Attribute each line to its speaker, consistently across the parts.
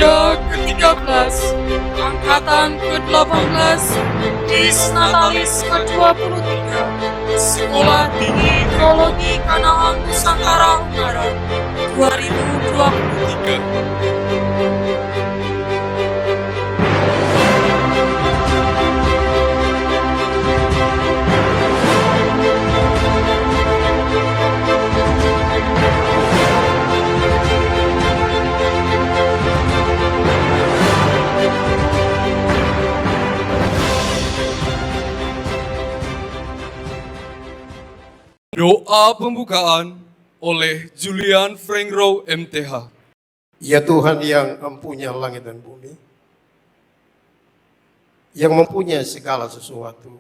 Speaker 1: Pemuda ke-13, Angkatan ke-18, Disnatalis ke-23, Sekolah Tinggi Teologi Kanaan Nusantara Utara 2023.
Speaker 2: Doa pembukaan oleh Julian Frengro MTH.
Speaker 3: Ya Tuhan yang mempunyai langit dan bumi, yang mempunyai segala sesuatu,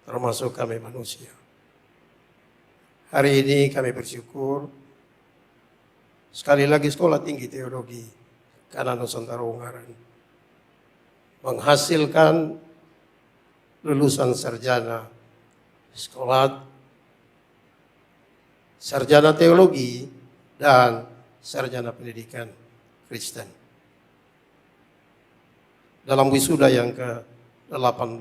Speaker 3: termasuk kami manusia. Hari ini kami bersyukur, sekali lagi Sekolah Tinggi Teologi Kanaan Nusantara Ungaran menghasilkan lulusan sarjana sekolah sarjana teologi dan sarjana pendidikan Kristen. Dalam wisuda yang ke-18,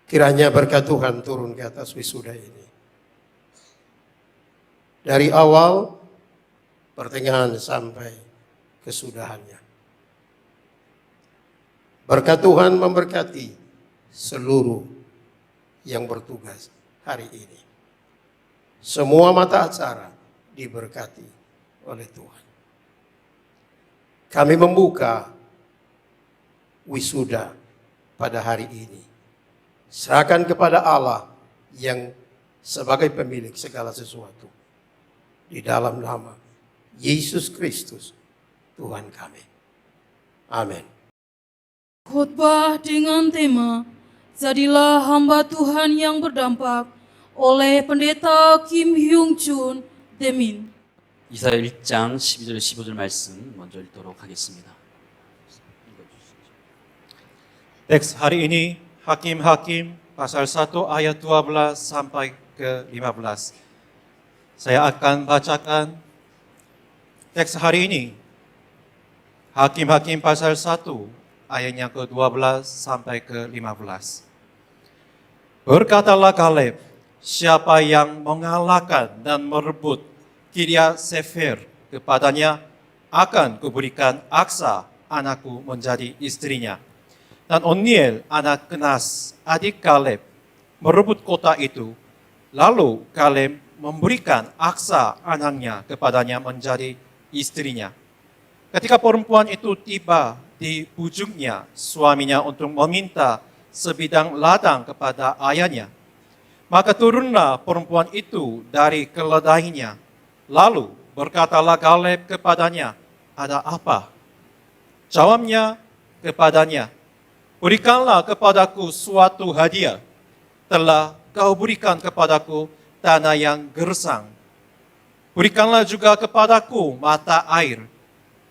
Speaker 3: kiranya berkat Tuhan turun ke atas wisuda ini. Dari awal, pertengahan sampai kesudahannya. Berkat Tuhan memberkati seluruh yang bertugas hari ini. Semua mata acara diberkati oleh Tuhan. Kami membuka wisuda pada hari ini. Serahkan kepada Allah yang sebagai pemilik segala sesuatu. Di dalam nama Yesus Kristus, Tuhan kami. Amin.
Speaker 1: Khotbah dengan tema Jadilah Hamba Tuhan yang Berdampak oleh Pendeta Kim Hyung Chun Demin.
Speaker 4: 이사야 1장 12절 15절 말씀 먼저 읽도록 ha겠습니다.
Speaker 5: Teks hari ini Hakim-Hakim pasal 1 ayat 12 sampai ke 15. Saya akan bacakan teks hari ini. Hakim-Hakim pasal 1 ayatnya ke-12 sampai ke 15. Berkatalah Kaleb, siapa yang mengalahkan dan merebut Kiriat Sefer kepadanya akan kuberikan Aksa anakku menjadi istrinya. Dan Onniel anak Kenas adik Kaleb merebut kota itu. Lalu Kaleb memberikan Aksa anaknya kepadanya menjadi istrinya. Ketika perempuan itu tiba di ujungnya suaminya untuk meminta sebidang ladang kepada ayahnya, maka turunlah perempuan itu dari keledainya. Lalu berkatalah Kaleb kepadanya, ada apa? Jawabnya kepadanya, berikanlah kepadaku suatu hadiah. Telah kau berikan kepadaku tanah yang gersang. Berikanlah juga kepadaku mata air.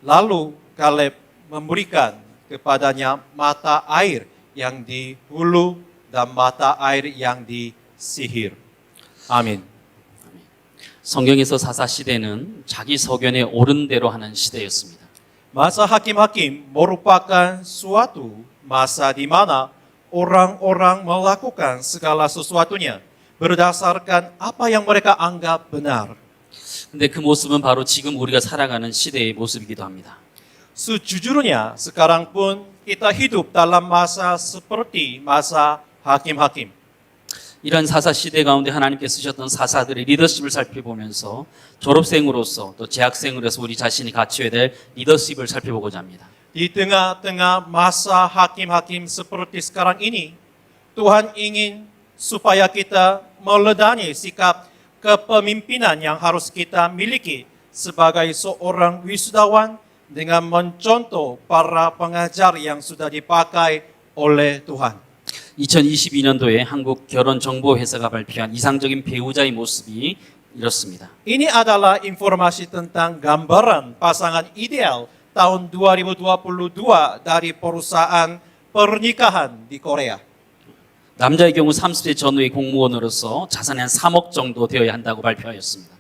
Speaker 5: Lalu Kaleb memberikan kepadanya mata air yang di hulu dan mata air yang di Sihir. 아멘.
Speaker 4: 성경에서 사사 시대는 자기 소견에 옳은 대로 하는 시대였습니다.
Speaker 5: Masa hakim-hakim merupakan suatu masa di mana orang-orang melakukan segala sesuatunya berdasarkan apa yang mereka anggap benar.
Speaker 4: 근데 그 모습은 바로 지금 우리가 살아가는 시대의 모습이기도 합니다.
Speaker 5: Sejujurnya sekarang pun kita hidup dalam masa seperti masa hakim-hakim.
Speaker 4: 이런 사사 시대 가운데 하나님께 쓰셨던 사사들의 리더십을 살펴보면서 졸업생으로서 또 재학생으로서 우리 자신이 갖춰야 될 리더십을 살펴보고자 합니다.
Speaker 5: Di tengah-tengah masa hakim-hakim seperti sekarang ini, Tuhan ingin supaya kita meladani sikap kepemimpinan yang harus kita miliki sebagai seorang wisudawan dengan mencontoh para pengajar yang sudah dipakai oleh Tuhan.
Speaker 4: 2022년도에 한국 결혼정보회사가 발표한 이상적인 배우자의 모습이 이렇습니다.
Speaker 5: Ini adalah informasi tentang gambaran pasangan ideal tahun 2022 dari perusahaan pernikahan di Korea.
Speaker 4: 남자의 경우 30세 전후의 공무원으로서 자산이 한 3억 정도 되어야 한다고 발표하였습니다.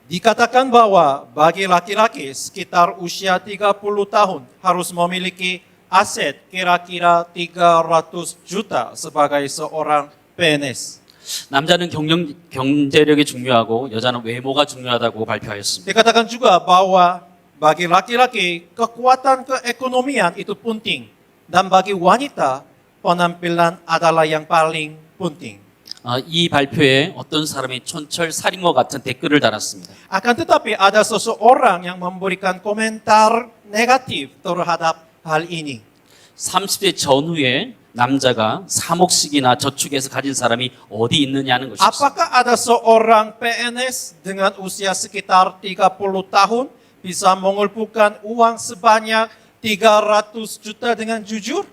Speaker 5: Dikatakan bahwa bagi laki-laki sekitar usia 30 tahun harus memiliki aset kira-kira 300 juta sebagai seorang PNS.
Speaker 4: 남자는 경제력이 중요하고 여자는 외모가 중요하다고 발표하였습니다.
Speaker 5: Dikatakan juga bahwa bagi laki-laki kekuatan keekonomian itu penting dan bagi wanita penampilan adalah yang paling penting.
Speaker 4: 이 발표에 어떤 사람이 촌철살인과 같은 댓글을 달았습니다.
Speaker 5: Akan tetapi ada seseorang yang memberikan komentar negatif terhadap hal ini.
Speaker 4: 30대 전후에 남자가 3억씩이나 저축해서 가진 사람이 어디 있느냐는 것입니다.
Speaker 5: Apakah ada seorang PNS dengan usia sekitar 30 tahun bisa mengumpulkan uang sebanyak 300 juta dengan jujur?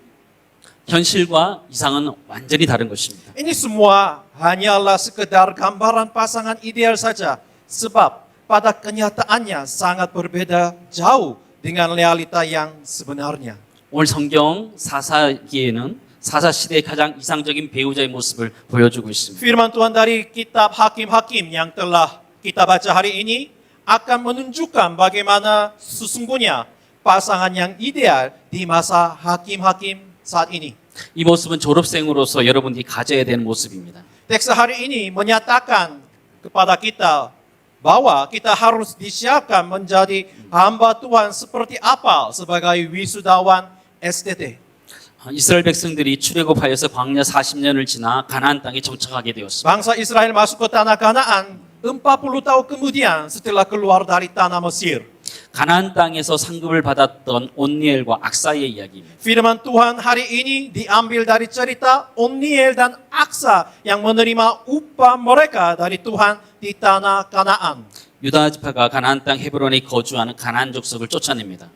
Speaker 4: 현실과 이상은 완전히 다른 것입니다.
Speaker 5: Ini semua hanyalah sekedar gambaran pasangan ideal saja. Sebab pada kenyataannya sangat berbeda jauh dengan realita yang sebenarnya.
Speaker 4: 오늘 성경 사사기에는 사사 시대의 가장 이상적인 배우자의 모습을 보여주고 있습니다.
Speaker 5: Firman Tuhan dari kitab Hakim-Hakim yang telah kita baca hari ini akan menunjukkan bagaimana sesungguhnya pasangan yang ideal di masa Hakim-Hakim saat ini.
Speaker 4: 이 모습은 졸업생으로서 여러분들이 가져야 되는 모습입니다.
Speaker 5: Teks hari ini menyatakan kepada kita bahwa kita harus disiapkan menjadi hamba Tuhan seperti apa sebagai wisudawan STT.
Speaker 4: 이스라엘 백성들이 출애굽하여서 광야 40년을 지나 가나안 땅에 정착하게 되었습니다.
Speaker 5: Bangsa Israel masuk ke tanah Kanaan 40 tahun kemudian setelah keluar dari tanah Mesir.
Speaker 4: 가나안 땅에서 상급을 받았던 온니엘과 악사의 이야기입니다.
Speaker 5: Firman Tuhan hari ini diambil dari cerita Onniel dan Aksa yang menerima upah mereka dari Tuhan di tanah Kanaan.
Speaker 4: 유다 지파가 가나안 땅 헤브론에 거주하는 가나안 족속을 쫓아냅니다.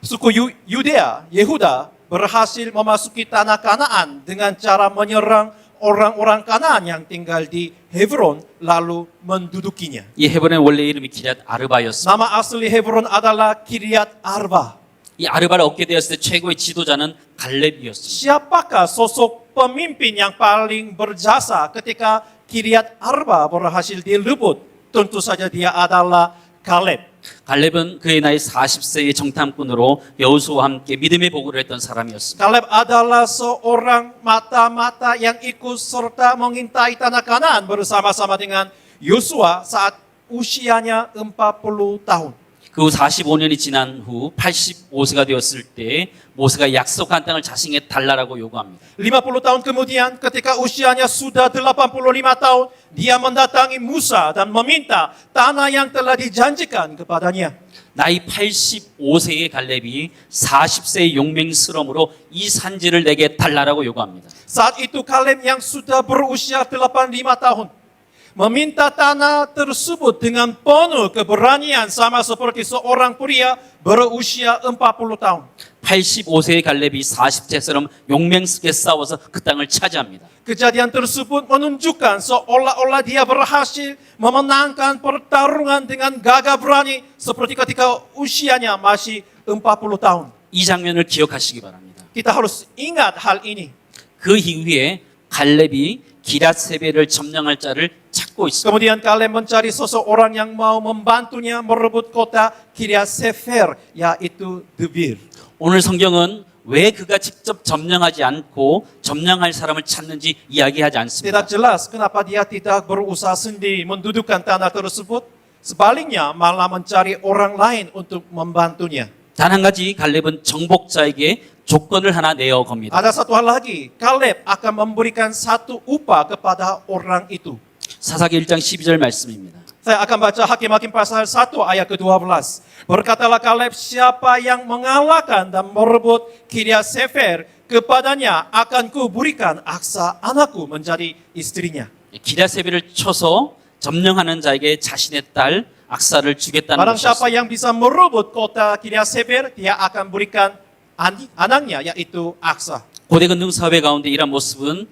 Speaker 5: Suku Yudea, Yehuda berhasil memasuki tanah Kanaan dengan cara menyerang orang-orang Kanaan yang tinggal di Hebron lalu mendudukinya.
Speaker 4: 이 헤브론의 원래 이름이 기럇 아르바였습니다.
Speaker 5: Nama asli Hebron adalah Kiryat Arba.
Speaker 4: 이 아르바를 얻게 되었을 때 최고의 지도자는 갈렙이었습니다.
Speaker 5: Siapakah sosok pemimpin yang paling berjasa ketika Kiryat Arba berhasil direbut? Tentu saja dia adalah Kaleb.
Speaker 4: 갈렙은 그의 나이 40세의 정탐꾼으로 여호수아와 함께 믿음의 보고를 했던 사람이었습니다.
Speaker 5: Kaleb adalah seorang mata-mata yang ikut serta mengintai tanah Kanaan bersama-sama dengan Yosua saat usianya 40 tahun.
Speaker 4: 그 후 45년이 지난 후 85세가 되었을 때 모세가 약속한 땅을 자신에게 달라라고 요구합니다.
Speaker 5: 50 tahun kemudian ketika usianya sudah 85 tahun, dia mendatangi Musa dan meminta tanah yang telah dijanjikan kepadanya.
Speaker 4: 나이 85세의 갈렙이 40세의 용맹스러움으로 이 산지를 내게 달라라고 요구합니다.
Speaker 5: Saat itu Kaleb yang sudah berusia 85 tahun meminta tanah tersebut dengan penuh keberanian sama seperti seorang pria berusia 40 tahun.
Speaker 4: 85세의 갈렙이 40세처럼 용맹스럽게 싸워서 그 땅을 차지합니다.
Speaker 5: Kejadian tersebut menunjukkan seolah-olah dia berhasil memenangkan pertarungan dengan gagah berani seperti ketika usianya masih 40 tahun.
Speaker 4: 이 장면을 기억하시기 바랍니다.
Speaker 5: Kita harus ingat hal ini.
Speaker 4: 그 이후에 갈렙이 기럇세벨을 점령할 자를 찾고 있습니다.
Speaker 5: Kemudian Kaleb mencari seseorang yang mau membantunya merebut kota Kiryat Sefer, yaitu Debir.
Speaker 4: 오늘 성경은 왜 그가 직접 점령하지 않고 점령할 사람을 찾는지 이야기하지 않습니다.
Speaker 5: Tidak jelas kenapa dia tidak berusaha sendiri mendudukkan tanah tersebut. Sebaliknya malah mencari orang lain untuk membantunya.
Speaker 4: 단 한 가지 갈렙은 정복자에게 조건을 하나 내어 겁니다.
Speaker 5: Ada satu hal lagi, Kaleb akan memberikan satu upah kepada orang itu.
Speaker 4: 사사기 1장 12절 말씀입니다.
Speaker 5: Saya akan baca Hakim-Hakim pasal 1 ayat ke-12. Berkatalah Kaleb, siapa yang mengalahkan dan merebut Kiryat Sefer, kepadanya akan kuberikan Aksa anakku menjadi istrinya.
Speaker 4: 기럇세벨을 쳐서 점령하는 자에게 자신의 딸 악사를 주겠다는
Speaker 5: Barang siapa
Speaker 4: 것이었습니다.
Speaker 5: yang bisa merebut kota Kiryat Sefer, dia akan berikan anaknya, yaitu Aksa.
Speaker 4: 고대 근동 사회 가운데 이런 모습은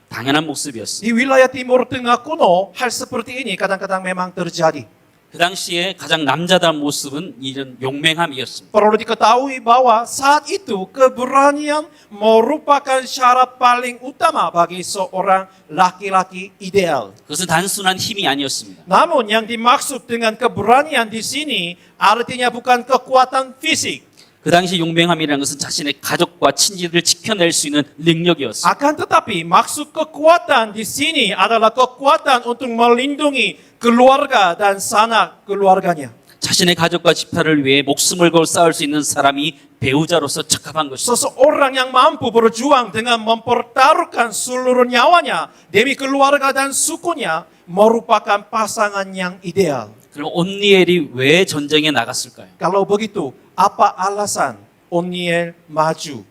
Speaker 4: 당연한 모습이었습니다.
Speaker 5: Di wilayah Timur Tengah kuno, hal seperti ini kadang-kadang memang terjadi.
Speaker 4: 그 당시에 가장 남자다운 mo습은 이런 용맹함이었습니다.
Speaker 5: Perlu diketahui bahwa saat itu keberanian merupakan syarat paling utama bagi seorang laki-laki ideal.
Speaker 4: 그것은 단순한 힘이 아니었습니다.
Speaker 5: Namun yang dimaksud dengan keberanian di sini artinya bukan kekuatan fisik.
Speaker 4: 그 당시 용맹함이라는 것은 자신의 가족과 친지들을 지켜낼 수 있는 능력이었습니다.
Speaker 5: Akan tetapi maksud kekuatan di sini adalah kekuatan untuk melindungi keluarga dan sanak keluarganya.
Speaker 4: 자신의 가족과 집사를 위해 목숨을 걸고 싸울 수 있는 사람이 배우자로서 적합한 것입니다.
Speaker 5: Seseorang yang mampu berjuang dengan mempertaruhkan seluruh nyawanya demi keluarga dan sukunya merupakan pasangan yang ideal.
Speaker 4: 그럼 온니엘이 왜 전쟁에 나갔을까요?
Speaker 5: Kalau begitu, apa alasan Oniel maju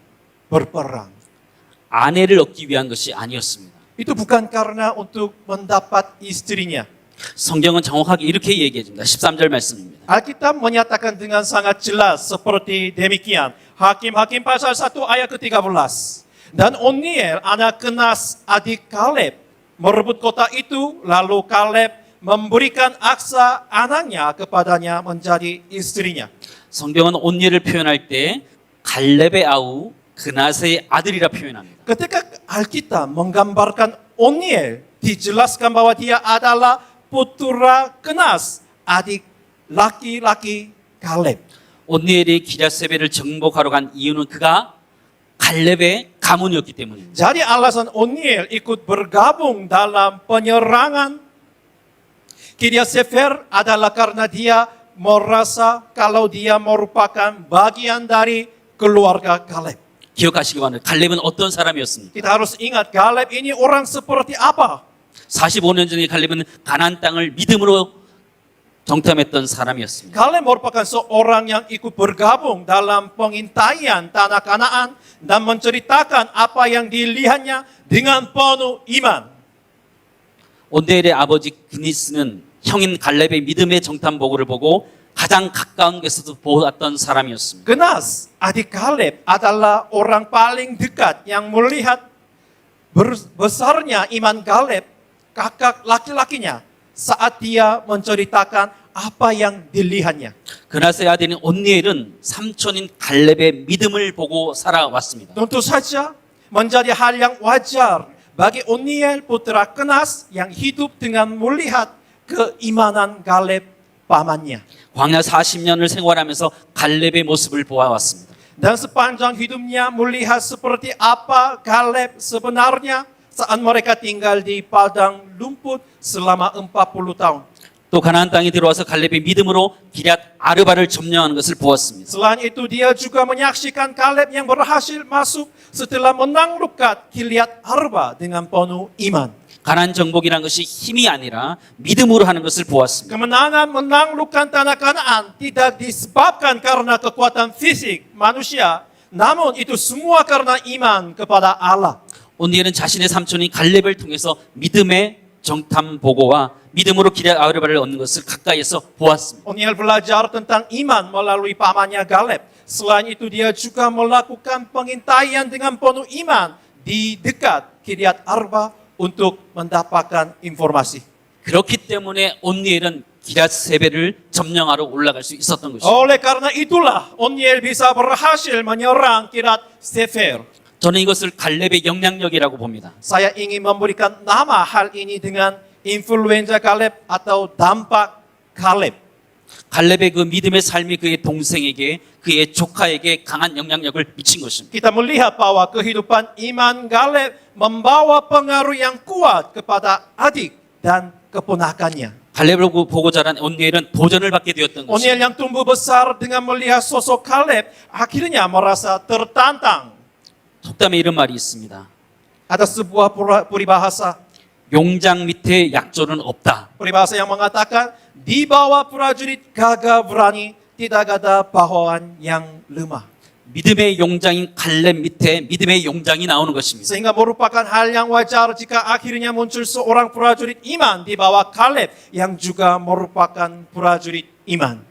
Speaker 5: berperang?
Speaker 4: 아내를 얻기 위한 것이 아니었습니다.
Speaker 5: Itu bukan karena untuk mendapat istrinya.
Speaker 4: 성경은 정확하게 이렇게 얘기해 줍니다. 13절 말씀입니다.
Speaker 5: Alkitab menyatakan dengan sangat jelas seperti demikian. Hakim-Hakim pasal 1 ayat ke-13. Dan Oniel anak Kenas adik Kaleb merebut kota itu, lalu Kaleb memberikan Aksa anaknya kepadanya menjadi istrinya.
Speaker 4: 성경은 온니엘을 표현할 때 갈렙의 아우 그낫의 아들이라 표현합니다.
Speaker 5: Ketika Alkitab menggambarkan Oniel, dijelaskan bahwa dia adalah putra Kenas, adik laki-laki Kaleb.
Speaker 4: 온니엘이 기랴세벨을 정복하러 간 이유는 그가 갈렙의 가문이었기 때문입니다.
Speaker 5: Jadi alasan Oniel ikut bergabung dalam penyerangan Kiryat Sefer adalah karena dia merasa kalau dia merupakan bagian dari keluarga Kaleb.
Speaker 4: 기억하시기 바랍니다. 갈렙은 어떤 사람이었습니까?
Speaker 5: Kita harus ingat Kaleb ini orang seperti apa?
Speaker 4: 45년 전에 갈렙은 가나안 땅을 믿음으로 정탐했던 사람이었습니다.
Speaker 5: Kaleb merupakan seorang yang ikut bergabung dalam pengintaian tanah Kanaan dan menceritakan apa yang dilihatnya dengan penuh iman.
Speaker 4: 온니엘의 아버지 그니스는 형인 갈렙의 믿음의 정탐 보고를 보고 가장 가까운 곳에서 보았던 사람이었습니다.
Speaker 5: Kenas, adik Kaleb adalah orang paling dekat yang melihat besarnya iman Kaleb, kakak laki-lakinya, saat dia menceritakan apa yang dilihatnya.
Speaker 4: 그낫의 아들인 온니엘은 삼촌인 갈렙의 믿음을 보고 살아왔습니다.
Speaker 5: Tentu saja menjadi hal yang wajar bagi Oniel putra Kenas yang hidup dengan melihat keimanan Kaleb pamannya.
Speaker 4: 광야 40년을 생활하면서 갈렙의 모습을 보아왔습니다.
Speaker 5: Dan sepanjang hidupnya melihat seperti apa Kaleb sebenarnya saat mereka tinggal di padang lumpur selama 40 tahun.
Speaker 4: 또 가나안 땅에 들어와서 갈렙의 믿음으로 기럇 아르바를 점령하는 것을 보았습니다.
Speaker 5: Selain itu dia juga menyaksikan Kaleb yang berhasil masuk setelah menaklukkan Kiryat Arba dengan penuh iman.
Speaker 4: 가나안 정복이라는 것이 힘이 아니라 믿음으로 하는 것을 보았습니다.
Speaker 5: Kemenangan menaklukkan tanah Kanaan tidak disebabkan karena kekuatan fisik manusia, namun itu semua karena iman kepada Allah.
Speaker 4: 온니엘은 자신의 삼촌인 갈렙을 통해서 믿음의 정탐 보고와 믿음으로 기럇 아르바를 얻는 것을 가까이에서 보았습니다.
Speaker 5: Oniel belajar tentang iman melalui pamannya Kaleb. Selain itu dia juga melakukan pengintaian dengan penuh iman di dekat Kiryat Arba untuk mendapatkan informasi.
Speaker 4: 그렇기 때문에 온니엘은 기럇세벨을 점령하러 올라갈 수 있었던 것입니다.
Speaker 5: Oleh karena itulah Oniel bisa berhasil menyerang Kiryat Sefer.
Speaker 4: 저는 이것을 갈렙의 영향력이라고 봅니다.
Speaker 5: Saya ingin memberikan nama hal ini dengan influenza Kaleb atau dampak Kaleb.
Speaker 4: 갈렙의 그 믿음의 삶이 그의 동생에게 그의 조카에게 강한 영향력을 미친 것입니다.
Speaker 5: Kita melihat bahwa kehidupan iman Kaleb membawa pengaruh yang kuat kepada adik dan keponakannya.
Speaker 4: 갈렙을 보고 자란 온니엘은 도전을 받게 되었던 것입니다.
Speaker 5: Oniel yang tumbuh besar dengan melihat sosok Kaleb akhirnya merasa tertantang.
Speaker 4: 속담에 이런 말이 있습니다.
Speaker 5: Ada sebuah peribahasa
Speaker 4: 용장 밑에 약조는 없다.
Speaker 5: peribahasa yang mengatakan di bawah prajurit gagah berani tidak ada bawahan yang lemah.
Speaker 4: 믿음의 용장인 갈렙 밑에 믿음의 용장이 나오는 것입니다.
Speaker 5: Sehingga merupakan hal yang wajar jika akhirnya muncul seorang prajurit iman di bawah Kaleb yang juga merupakan prajurit iman.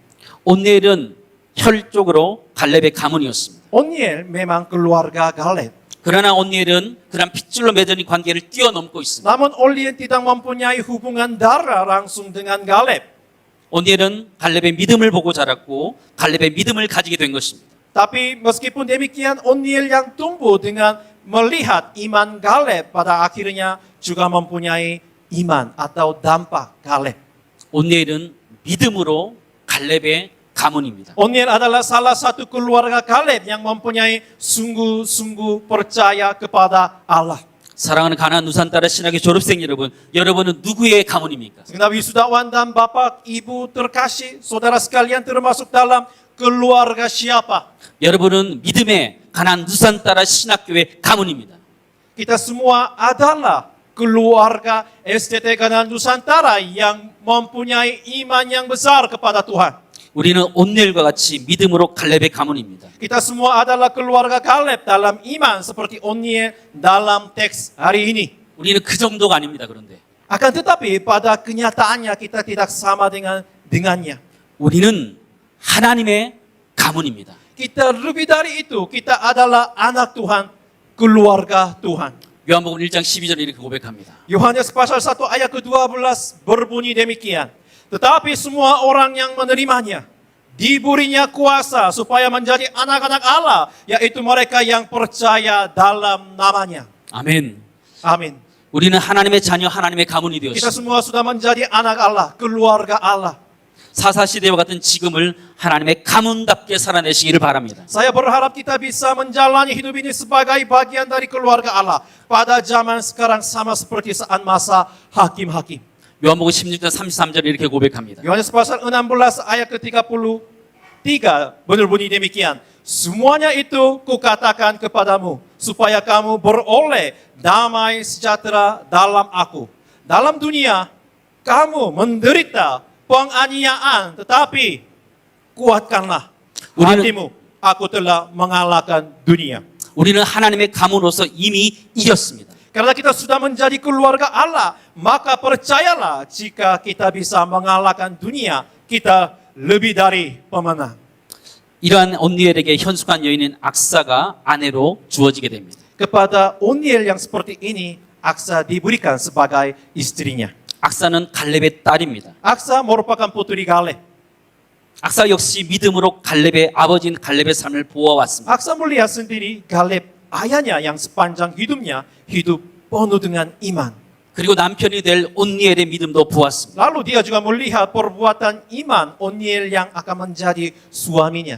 Speaker 4: 온니엘은 혈족으로 갈렙의 가문이었습니다.
Speaker 5: Oniel memang keluarga Kaleb.
Speaker 4: 그러나 온니엘은 그런 핏줄로 맺은 관계를 뛰어넘고 있습니다.
Speaker 5: Namun Oniel tidak mempunyai hubungan darah langsung dengan Kaleb.
Speaker 4: 온니엘은 갈렙의 믿음을 보고 자랐고 갈렙의 믿음을 가지게 된 것입니다.
Speaker 5: Tapi meskipun demikian, Onniel yang tumbuh dengan melihat iman Kaleb pada akhirnya juga mempunyai iman atau dampak Kaleb.
Speaker 4: 온니엘은 믿음으로 갈렙의 가문입니다.
Speaker 5: Onniel adalah salah satu keluarga Kaleb yang mempunyai sungguh-sungguh percaya kepada Allah.
Speaker 4: 사랑하는 가나안 누산따라 신학의 졸업생 여러분, 여러분은 누구의 가문입니까?
Speaker 5: Segenap wisudawan dan bapak, ibu terkasih, saudara sekalian termasuk dalam keluarga siapa?
Speaker 4: 여러분은 믿음의 가나안 누산따라 신학교의 가문입니다.
Speaker 5: Kita semua adalah keluarga STT Kanan Nusantara yang mempunyai iman yang besar kepada Tuhan.
Speaker 4: 우리는 온니엘과 같이 믿음으로 갈렙의 가문입니다.
Speaker 5: Kita semua adalah keluarga Kaleb dalam iman seperti Onniel dalam teks hari ini.
Speaker 4: 우리는 그 정도가 아닙니다. 그런데
Speaker 5: Akan tetapi pada kenyataannya kita tidak sama dengannya.
Speaker 4: 우리는 하나님의 가문입니다.
Speaker 5: Kita lebih dari itu, kita adalah anak Tuhan, keluarga Tuhan.
Speaker 4: 요한복음 1장 12절에 이렇게 고백합니다.
Speaker 5: Yohanes pasal 1 ayat ke-12 berbunyi demikian. Tetapi semua orang yang menerimanya diberinya kuasa supaya menjadi anak-anak Allah, yaitu mereka yang percaya dalam namanya.
Speaker 4: 아멘.
Speaker 5: Amin.
Speaker 4: 우리는 하나님의 자녀, 하나님의 가문이
Speaker 5: Kita
Speaker 4: 되었습니다.
Speaker 5: semua sudah menjadi anak Allah, keluarga Allah.
Speaker 4: 사사시대와 같은 지금을 하나님의 가문답게 살아내시기를 바랍니다.
Speaker 5: Saya berharap kita bisa menjalani hidup ini sebagai bagian dari keluarga Allah pada zaman sekarang sama seperti saat masa hakim-hakim.
Speaker 4: 요한복음 16장 33절에 이렇게 고백합니다.
Speaker 5: Yohanes pasal 16 ayat ke-33 berbunyi demikian. Semuanya itu kukatakan kepadamu supaya kamu beroleh damai sejahtera dalam aku. Dalam dunia kamu menderita penganiayaan, tetapi kuatkanlah hatimu. Aku telah mengalahkan dunia.
Speaker 4: 우리는 하나님의 가문으로서 이미 이겼습니다.
Speaker 5: Karena kita sudah menjadi keluarga Allah, maka percayalah jika kita bisa mengalahkan dunia, kita lebih dari pemenang.
Speaker 4: 이러한 온니엘에게 현숙한 여인인 악사가 아내로 주어지게 됩니다.
Speaker 5: Kepada Onniel yang seperti ini, Aksa diberikan sebagai istrinya.
Speaker 4: 악사는 갈렙의 딸입니다.
Speaker 5: Aksa merupakan putri Kaleb.
Speaker 4: 악사 역시 믿음으로 갈렙의 아버지인 갈렙의 삶을 보아왔습니다.
Speaker 5: Aksa melihat sendiri Kaleb, ayahnya yang sepanjang hidupnya hidup penuh dengan iman.
Speaker 4: 그리고 남편이 될 온니엘의 믿음도 보았습니다.
Speaker 5: Lalu dia juga melihat perbuatan iman Onniel yang akan menjadi suaminya.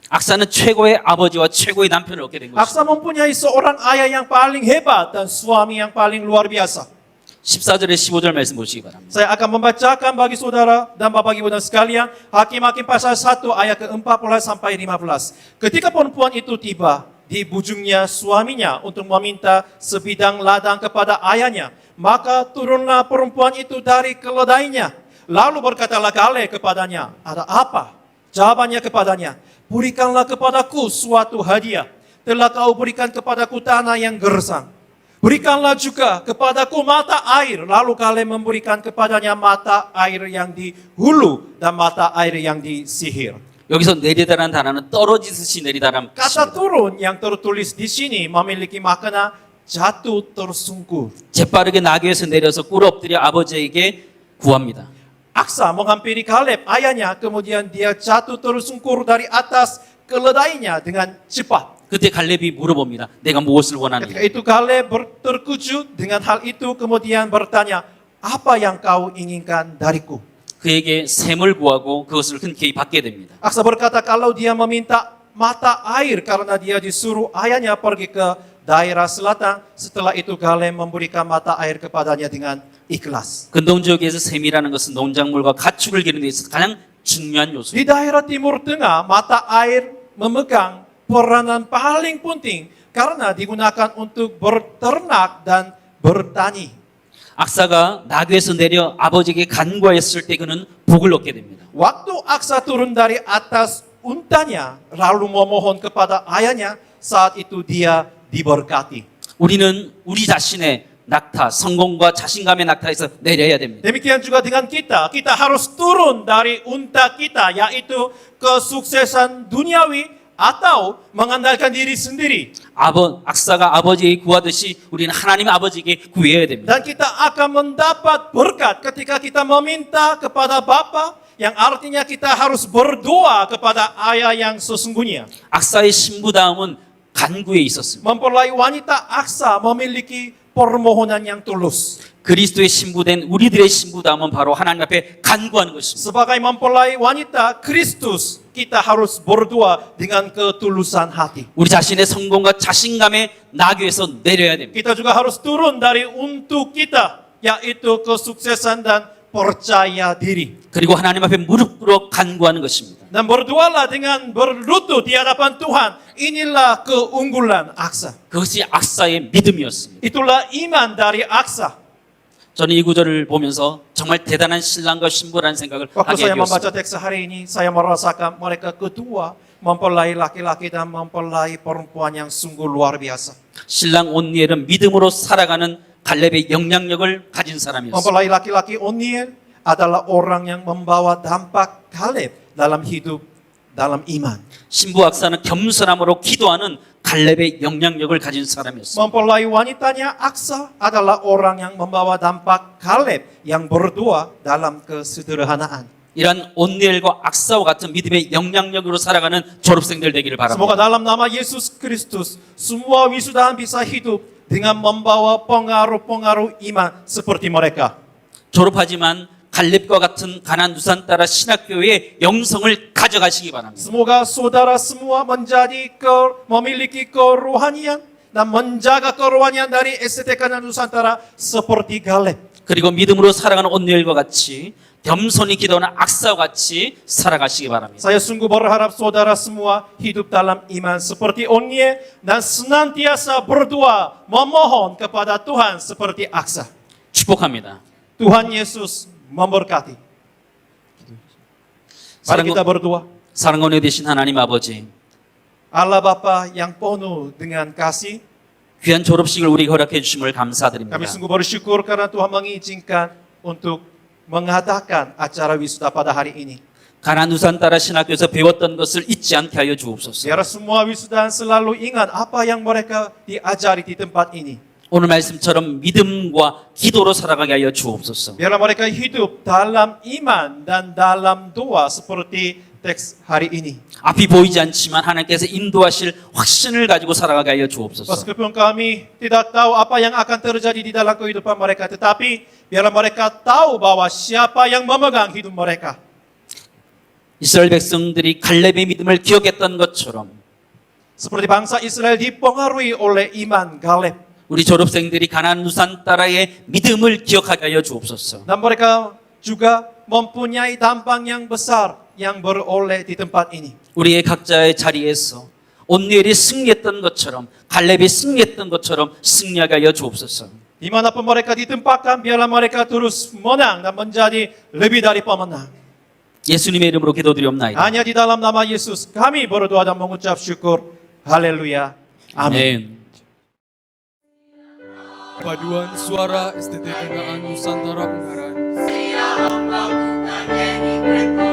Speaker 4: 악사는 최고의 아버지와 최고의 남편을 얻게 된 것입니다.
Speaker 5: Aksa mempunyai seorang ayah yang paling hebat dan suami yang paling luar biasa.
Speaker 4: 14절에 15절 말씀 보시기 바랍니다.
Speaker 5: Saya akan membacakan bagi saudara dan bapak ibu dan sekalian Hakim-Hakim pasal 1 ayat ke-14 sampai 15. Ketika perempuan itu tiba di bujungnya suaminya untuk meminta sebidang ladang kepada ayahnya, maka turunlah perempuan itu dari keledainya. Lalu berkatalah Kaleb kepadanya, ada apa? Jawabannya kepadanya, berikanlah kepadaku suatu hadiah. Telah kau berikan kepadaku tanah yang gersang. Berikanlah juga kepadaku mata air. Lalu Kaleb memberikan kepadanya mata air yang di hulu dan mata air yang di sihir.
Speaker 4: 여기서 내리다라는 단어는 떨어지듯이 내리다라는
Speaker 5: Kata
Speaker 4: 뜻입니다.
Speaker 5: turun yang tertulis di sini memiliki makna jatuh tersungkur.
Speaker 4: 재빠르게 나귀에서 내려서 꿇어 엎드려 아버지에게 구합니다.
Speaker 5: Aksa menghampiri Kaleb, ayahnya, kemudian dia jatuh tersungkur dari atas keledainya dengan cepat.
Speaker 4: 그때 갈렙이 물어봅니다. 내가 무엇을 원하느냐?
Speaker 5: Ketika itu Kaleb terkejut dengan hal itu, kemudian bertanya, apa yang kau inginkan dariku?
Speaker 4: 그에게 샘을 구하고 그것을 흔쾌히 받게 됩니다.
Speaker 5: Aksa berkata kalau dia meminta mata air karena dia disuruh ayahnya pergi ke daerah selatan. Setelah itu Kaleb memberikan mata air kepadanya dengan ikhlas.
Speaker 4: 근동 지역에서 샘이라는 것은 농작물과 가축을 기르는 데 있어서 가장 중요한
Speaker 5: Di
Speaker 4: 요소입니다.
Speaker 5: daerah Timur Tengah, mata air memegang peranan paling penting karena digunakan untuk berternak dan bertani.
Speaker 4: 악사가 나귀에서 내려 아버지에게 간구하였을 때 그는 복을 얻게 됩니다.
Speaker 5: Waktu Aksa turun dari atas untanya lalu memohon kepada ayahnya, saat itu dia diberkati.
Speaker 4: 우리는 우리 자신의 낙타, 성공과 자신감의 낙타에서 내려야 됩니다.
Speaker 5: Demikian juga dengan kita harus turun dari unta kita, yaitu kesuksesan duniawi atau mengandalkan diri sendiri.
Speaker 4: 악사가 아버지에게 구하듯이 우리는 하나님 아버지에게 구해야 됩니다.
Speaker 5: Dan kita akan mendapat berkat ketika kita meminta kepada Bapa, yang artinya kita harus berdoa kepada ayah yang sesungguhnya.
Speaker 4: 악사의 신부다움은 간구에 있었습니다.
Speaker 5: Mempelai wanita Aksa memiliki permohonan yang tulus.
Speaker 4: 그리스도의 신부된 우리들의 신부다움은 바로 하나님 앞에 간구하는 것입니다.
Speaker 5: Sebagai mempelai wanita Kristus, kita harus berdoa dengan ketulusan hati.
Speaker 4: 우리 자신의 성공과 자신감에 나귀에서 내려야 됩니다.
Speaker 5: Kita juga harus turun dari untuk kita, yaitu kesuksesan dan percaya diri.
Speaker 4: 그리고 하나님 앞에 무릎 꿇어 간구하는 것입니다.
Speaker 5: Dan berdoalah dengan berlutut di hadapan Tuhan. Inilah keunggulan Aksa.
Speaker 4: 그것이 악사의 믿음이었습니다.
Speaker 5: Itulah iman dari Aksa.
Speaker 4: 저는 이 구절을 보면서 정말 대단한 신랑과 신부라는 생각을
Speaker 5: Waktu
Speaker 4: 하게
Speaker 5: saya membaca
Speaker 4: 되었습니다.
Speaker 5: teks hari ini, saya merasakan mereka kedua mempelai laki-laki dan mempelai perempuan yang sungguh luar biasa.
Speaker 4: 신랑 온니엘은 믿음으로 살아가는 갈렙의 영향력을 가진 사람이었습니다.
Speaker 5: Mempelai laki-laki Oniel adalah orang yang membawa dampak Kaleb dalam hidup, dalam iman.
Speaker 4: 신부 악사는 겸손함으로 기도하는 갈렙의 영향력을 가진 사람이었습니다.
Speaker 5: Mempelai wanitanya Aksa adalah orang yang membawa dampak Kaleb yang berdoa dalam kesederhanaan.
Speaker 4: 이러한 온니엘과 악사와 같은 믿음의 영향력으로 살아가는 졸업생들 되기를
Speaker 5: Semoga
Speaker 4: 바랍니다.
Speaker 5: dalam nama Yesus Kristus, semua wisudawan bisa hidup dengan membawa pengaruh-pengaruh iman seperti mereka.
Speaker 4: 졸업하지만 갈렙과 같은 가나안 두산 따라 신학교의 영성을 가져가시기 바랍니다.
Speaker 5: Semoga saudara semua memiliki kerohanian dan menjaga kerohanian dari STK dan Nusantara seperti Kaleb.
Speaker 4: 그리고 믿음으로 살아가는 온니엘과 같이 겸손히 기도하는 악사와 같이 살아가시기 바랍니다.
Speaker 5: Saya sungguh berharap saudara semua hidup dalam iman seperti Oniel dan senantiasa berdoa memohon kepada Tuhan seperti Aksa.
Speaker 4: 축복합니다.
Speaker 5: Tuhan Yesus memberkati. Mari kita berdoa.
Speaker 4: 사랑과 은혜 되신 하나님 아버지,
Speaker 5: Allah Bapa yang penuh dengan kasih,
Speaker 4: 귀한 졸업식을 우리에게 허락해 주심을 감사드립니다.
Speaker 5: kami sungguh bersyukur karena Tuhan mengizinkan untuk mengadakan acara wisuda pada hari ini.
Speaker 4: 가나안 두산 따라 신학교에서 배웠던 것을 잊지 않게 하여 주옵소서.
Speaker 5: Biar semua wisudawan selalu ingat apa yang mereka diajari di tempat ini.
Speaker 4: 오늘 말씀처럼 믿음과 기도로 살아가게 하여 주옵소서.
Speaker 5: Biarlah mereka hidup dalam iman dan dalam doa seperti teks hari ini.
Speaker 4: 앞이 보이지 않지만 하나님께서 인도하실 확신을 가지고 살아가게 하여 주옵소서.
Speaker 5: Meskipun kami tidak tahu apa yang akan terjadi di dalam kehidupan mereka, tetapi biarlah mereka tahu bahwa siapa yang memegang hidup mereka.
Speaker 4: 이스라엘 백성들이 갈렙의 믿음을 기억했던 것처럼
Speaker 5: Seperti bangsa Israel dipengaruhi oleh iman Kaleb.
Speaker 4: 우리 졸업생들이 가나안 두산 따라의 믿음을 기억하게 하여 주옵소서.
Speaker 5: Dan mereka juga mempunyai dampak yang besar yang beroleh di tempat ini.
Speaker 4: 우리의 각자의 자리에서 온니엘이 승리했던 것처럼 갈렙이 승리했던 것처럼 승리하게 하여 주옵소서.
Speaker 5: Dimanapun mereka ditempatkan, biarlah mereka terus menang dan menjadi lebih dari pemenang.
Speaker 4: 예수님의 이름으로 기도드리옵나이다.
Speaker 5: Hanya di dalam nama Yesus kami berdoa dan mengucap syukur. Haleluya. Amin.
Speaker 4: 아멘.
Speaker 2: Paduan suara STT Kanaan Nusantara Ungaran.
Speaker 6: Sia hamba ku kangeni kwetu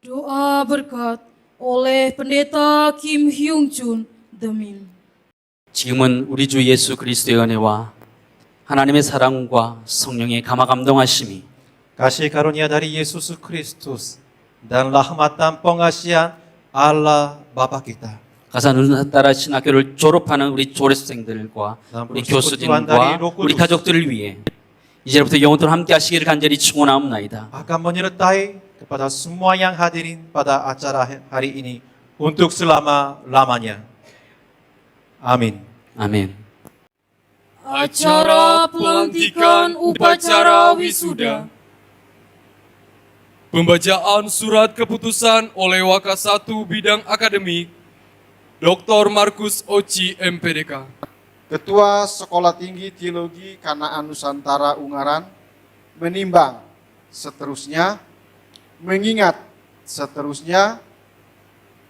Speaker 1: Doa berkat oleh Pendeta Kim Hyung Chun, Demin.
Speaker 4: 지금은 우리 주 예수 그리스도의 은혜와 하나님의 사랑과 성령의 감화 감동하심이
Speaker 5: Kasih karunia dari Yesus Kristus dan rahmat dan pengasihan Allah Bapa kita.
Speaker 4: 가산 따라 신학교를 졸업하는 우리 졸업생들과 우리 교수진과 우리 가족들을 위해 이제부터 영원토록 함께 하시기를 간절히 축원하옵나이다.
Speaker 5: Akan menyertai kepada semua yang hadirin pada acara hari ini untuk selama-lamanya. Amin.
Speaker 4: 아멘.
Speaker 1: Acara pelantikan upacara wisuda.
Speaker 2: Pembacaan surat keputusan oleh Wakasatu Bidang Akademik, Dr. Markus Oci MPDK.
Speaker 6: Ketua Sekolah Tinggi Teologi Kanaan Nusantara Ungaran menimbang seterusnya, mengingat seterusnya,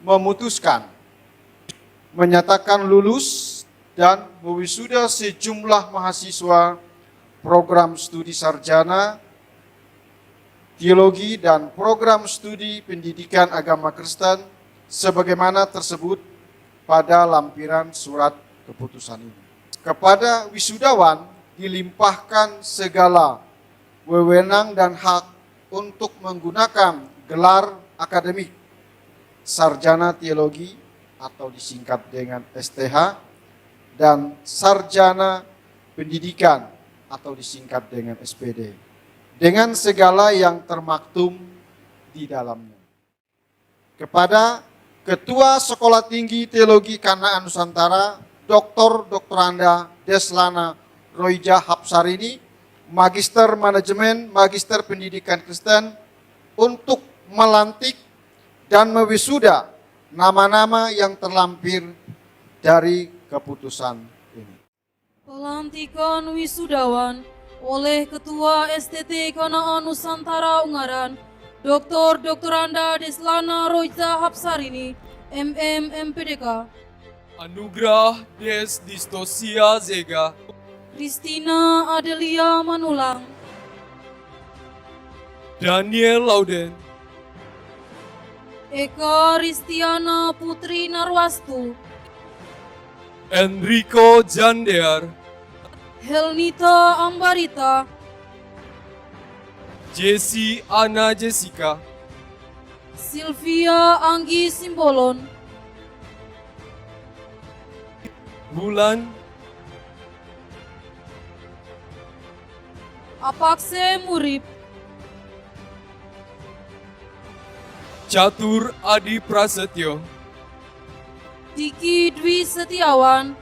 Speaker 6: memutuskan, menyatakan lulus dan mewisuda sejumlah mahasiswa program studi sarjana, teologi dan program studi pendidikan agama Kristen sebagaimana tersebut pada lampiran surat keputusan ini. Kepada wisudawan dilimpahkan segala wewenang dan hak untuk menggunakan gelar akademik sarjana teologi atau disingkat dengan STH dan sarjana pendidikan atau disingkat dengan SPD dengan segala yang termaktum di dalamnya. Kepada Ketua Sekolah Tinggi Teologi Kanaan Nusantara Dr. Anda Deslana Roija Hapsarini, Magister Manajemen, Magister Pendidikan Kristen untuk melantik dan mewisuda nama-nama yang terlampir dari keputusan ini.
Speaker 1: Pelantikan wisudawan oleh Ketua STT Kanaan Nusantara Ungaran, Dr. Anda Deslana Roija Hapsarini, MM MPDK.
Speaker 2: Anugerah Des Distosia Zega,
Speaker 1: Christina Adelia Manulang,
Speaker 2: Daniel Lauden,
Speaker 1: Eka Ristiana Putri Narwastu,
Speaker 2: Enrico Jandear,
Speaker 1: Helnita Ambarita,
Speaker 2: Jessie Ana Jessica,
Speaker 1: Sylvia Anggi Simbolon,
Speaker 2: Bulan,
Speaker 1: Apakse Murib,
Speaker 2: Catur Adi Prasetyo,
Speaker 1: Diki Dwi Setiawan,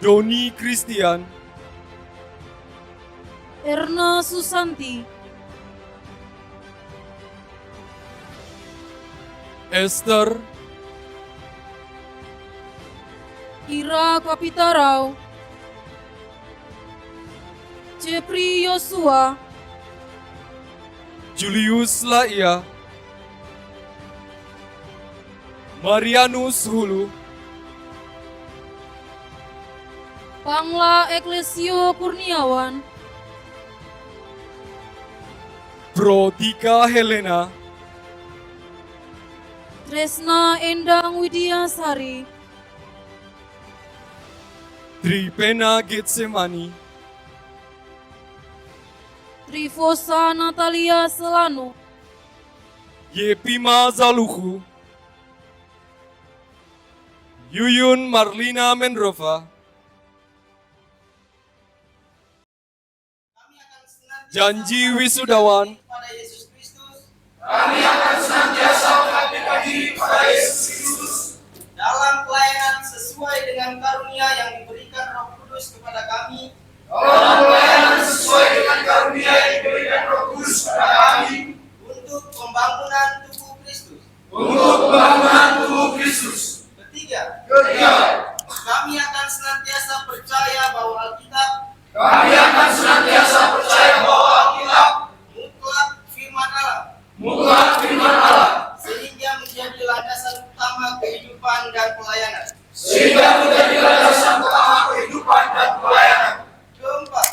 Speaker 2: Doni Christian,
Speaker 1: Erna Susanti,
Speaker 2: Esther,
Speaker 1: Ira Kapitarau, Jepri Yosua,
Speaker 2: Julius Laia, Marianus Hulu,
Speaker 1: Pangla Eklesio Kurniawan,
Speaker 2: Protika Helena,
Speaker 1: Tresna Endang Widiasari,
Speaker 2: Tripena Getsemani,
Speaker 1: Trifosa Natalia Selano,
Speaker 2: Yepima Zaluhu, Yuyun Marlina Menrova, Janji Wisudawan,
Speaker 7: Pada Yesus Kristus. Kami akan senantiasa mengabdikan diri pada Yesus Kristus dalam pelayanan sesuai dengan karunia yang diberikan Roh Kudus kepada kami. Dalam pelayanan sesuai dengan karunia yang diberikan Roh Kudus kepada kami. Untuk pembangunan tubuh Kristus. Untuk pembangunan tubuh Kristus. Ketiga. Kami akan senantiasa percaya bahwa Alkitab. Kami akan senantiasa percaya bahwa Alkitab mutlak firman Allah. Mutlak firman Allah. Sehingga menjadi landasan utama kehidupan dan pelayanan. Sehingga menjadi landasan utama kehidupan dan pelayanan. Keempat.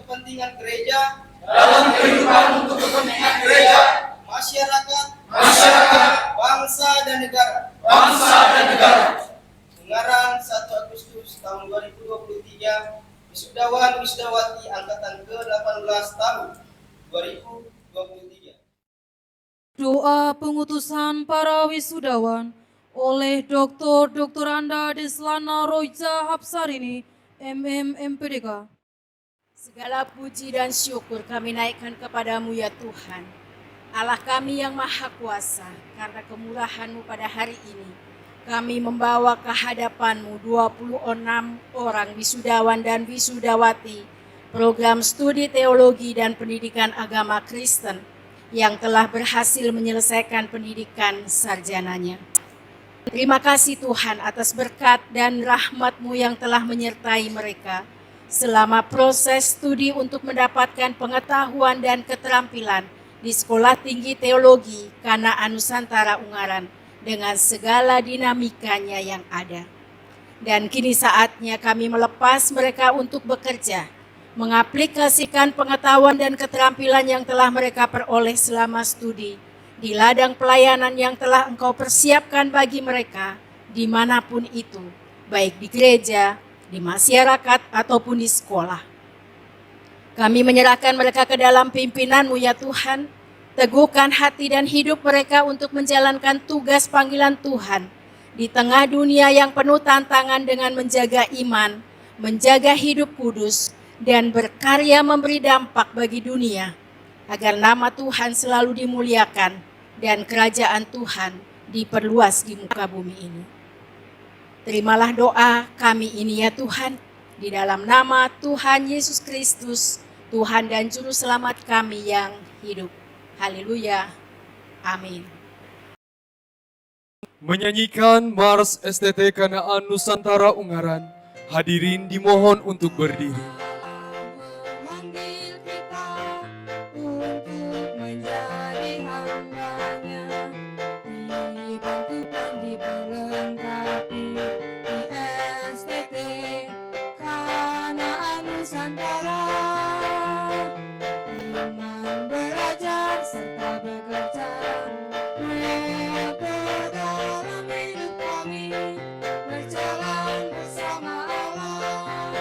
Speaker 7: kepentingan gereja, masyarakat, bangsa dan negara. Ungaran 1 Agustus tahun 2023, wisudawan wisudawati angkatan ke-18 tahun 2023.
Speaker 1: Doa pengutusan para wisudawan oleh Dr. Anda Deslana Royza Hapsarini, MM MPDK.
Speaker 8: Segala puji dan syukur kami naikkan kepadamu ya Tuhan, Allah kami yang maha kuasa. Karena kemurahan-Mu pada hari ini, kami membawa ke hadapan-Mu 26 orang wisudawan dan wisudawati program studi teologi dan pendidikan agama Kristen yang telah berhasil menyelesaikan pendidikan sarjananya. Terima kasih Tuhan atas berkat dan rahmat-Mu yang telah menyertai mereka selama proses studi untuk mendapatkan pengetahuan dan keterampilan di Sekolah Tinggi Teologi Kanaan Nusantara Ungaran dengan segala dinamikanya yang ada. Dan kini saatnya kami melepas mereka untuk bekerja, mengaplikasikan pengetahuan dan keterampilan yang telah mereka peroleh selama studi di ladang pelayanan yang telah Engkau persiapkan bagi mereka dimanapun itu, baik di gereja, di masyarakat, ataupun di sekolah. Kami menyerahkan mereka ke dalam pimpinan-Mu ya Tuhan. Teguhkan hati dan hidup mereka untuk menjalankan tugas panggilan Tuhan di tengah dunia yang penuh tantangan dengan menjaga iman, menjaga hidup kudus, dan berkarya memberi dampak bagi dunia, agar nama Tuhan selalu dimuliakan dan kerajaan Tuhan diperluas di muka bumi ini. Terimalah doa kami ini ya Tuhan, di dalam nama Tuhan Yesus Kristus, Tuhan dan Juru Selamat kami yang hidup. Haleluya. Amin.
Speaker 2: Menyanyikan Mars STT Kanaan Nusantara Ungaran, hadirin dimohon untuk berdiri.
Speaker 9: Memanggil kita untuk menjadi hamba-Nya, dibantukan, diperlengkapi di STT Kanaan Nusantara. Iman, belajar, serta bekerja nyata dalam hidup kami, berjalan bersama Allah.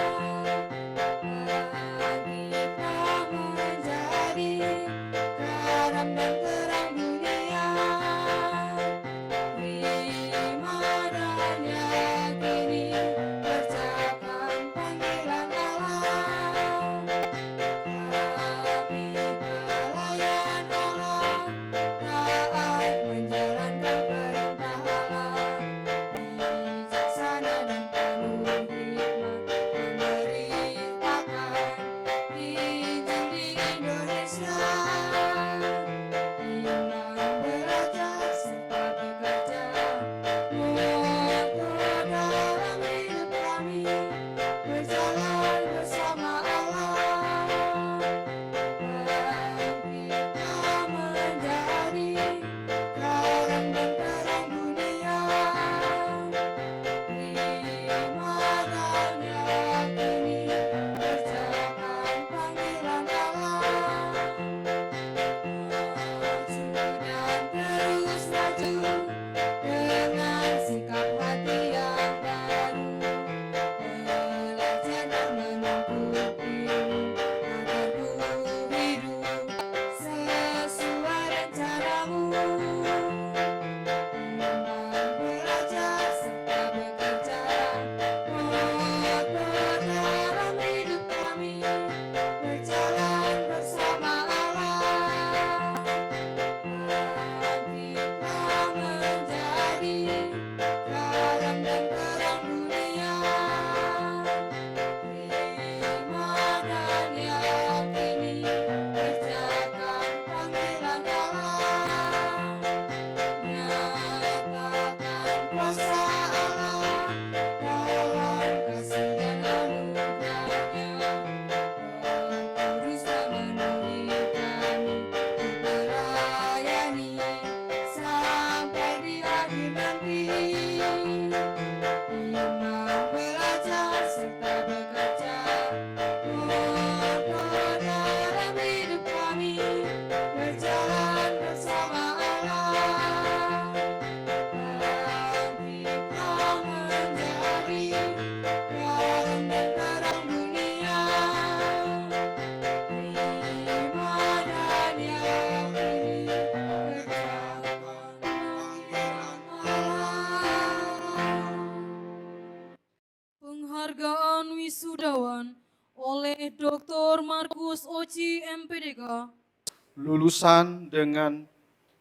Speaker 1: Mas Oci MPDK.
Speaker 6: Lulusan dengan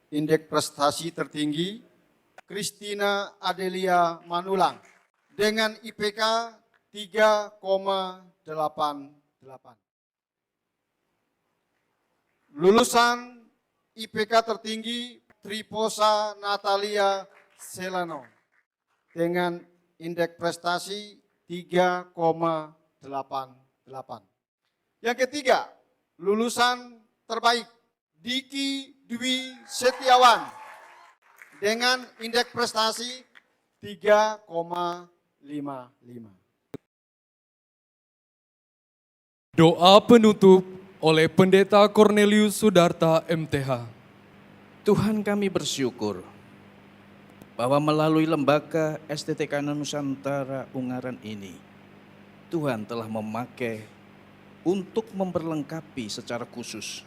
Speaker 6: indeks prestasi tertinggi Christina Adelia Manulang dengan IPK 3,88. Lulusan IPK tertinggi Triposa Natalia Selano dengan indeks prestasi 3,88. Yang ketiga, lulusan terbaik Diki Dwi Setiawan dengan indeks prestasi 3,55.
Speaker 2: Doa penutup oleh Pendeta Cornelius Sudarta MTH.
Speaker 10: Tuhan, kami bersyukur bahwa melalui lembaga STTK Nusantara Ungaran ini, Tuhan telah memakai untuk memperlengkapi secara khusus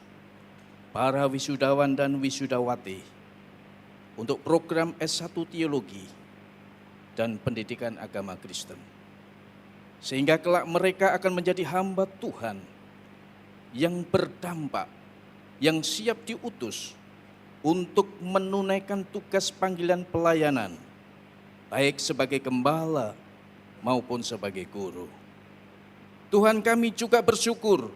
Speaker 10: para wisudawan dan wisudawati untuk program S1 Teologi dan Pendidikan Agama Kristen. Sehingga kelak mereka akan menjadi hamba Tuhan yang berdampak, yang siap diutus untuk menunaikan tugas panggilan pelayanan, baik sebagai gembala maupun sebagai guru. Tuhan, kami juga bersyukur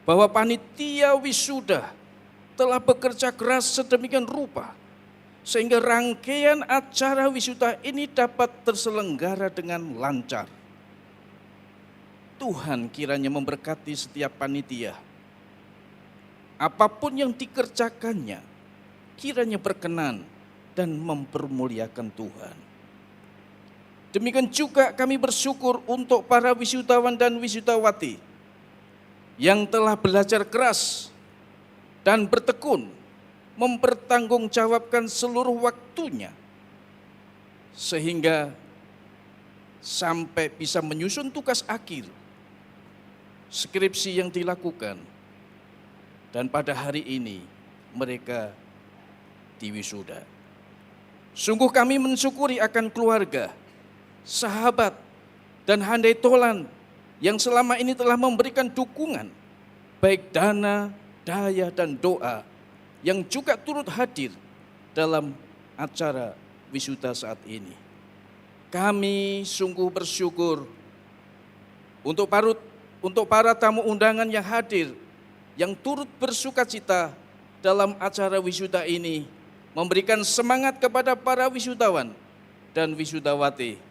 Speaker 10: bahwa panitia wisuda telah bekerja keras sedemikian rupa sehingga rangkaian acara wisuda ini dapat terselenggara dengan lancar. Tuhan kiranya memberkati setiap panitia. Apapun yang dikerjakannya, kiranya berkenan dan mempermuliakan Tuhan. Demikian juga kami bersyukur untuk para wisudawan dan wisudawati yang telah belajar keras dan bertekun mempertanggungjawabkan seluruh waktunya sehingga sampai bisa menyusun tugas akhir skripsi yang dilakukan, dan pada hari ini mereka diwisuda. Sungguh kami mensyukuri akan keluarga, sahabat, dan handai tolan yang selama ini telah memberikan dukungan, baik dana, daya, dan doa, yang juga turut hadir dalam acara wisuda saat ini. Kami sungguh bersyukur untuk para tamu undangan yang hadir, yang turut bersukacita dalam acara wisuda ini, memberikan semangat kepada para wisudawan dan wisudawati.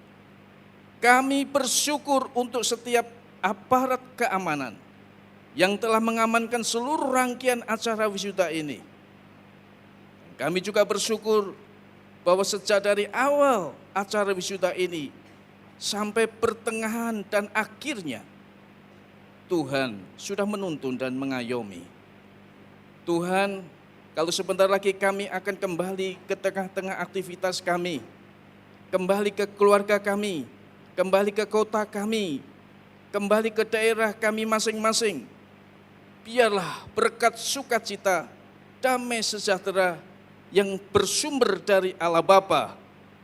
Speaker 10: Kami bersyukur untuk setiap aparat keamanan yang telah mengamankan seluruh rangkaian acara wisuda ini. Kami juga bersyukur bahwa sejak dari awal acara wisuda ini sampai pertengahan dan akhirnya, Tuhan sudah menuntun dan mengayomi. Tuhan, kalau sebentar lagi kami akan kembali ke tengah-tengah aktivitas kami, kembali ke keluarga kami, kembali ke kota kami, kembali ke daerah kami masing-masing. Biarlah berkat sukacita, damai sejahtera yang bersumber dari Allah Bapa,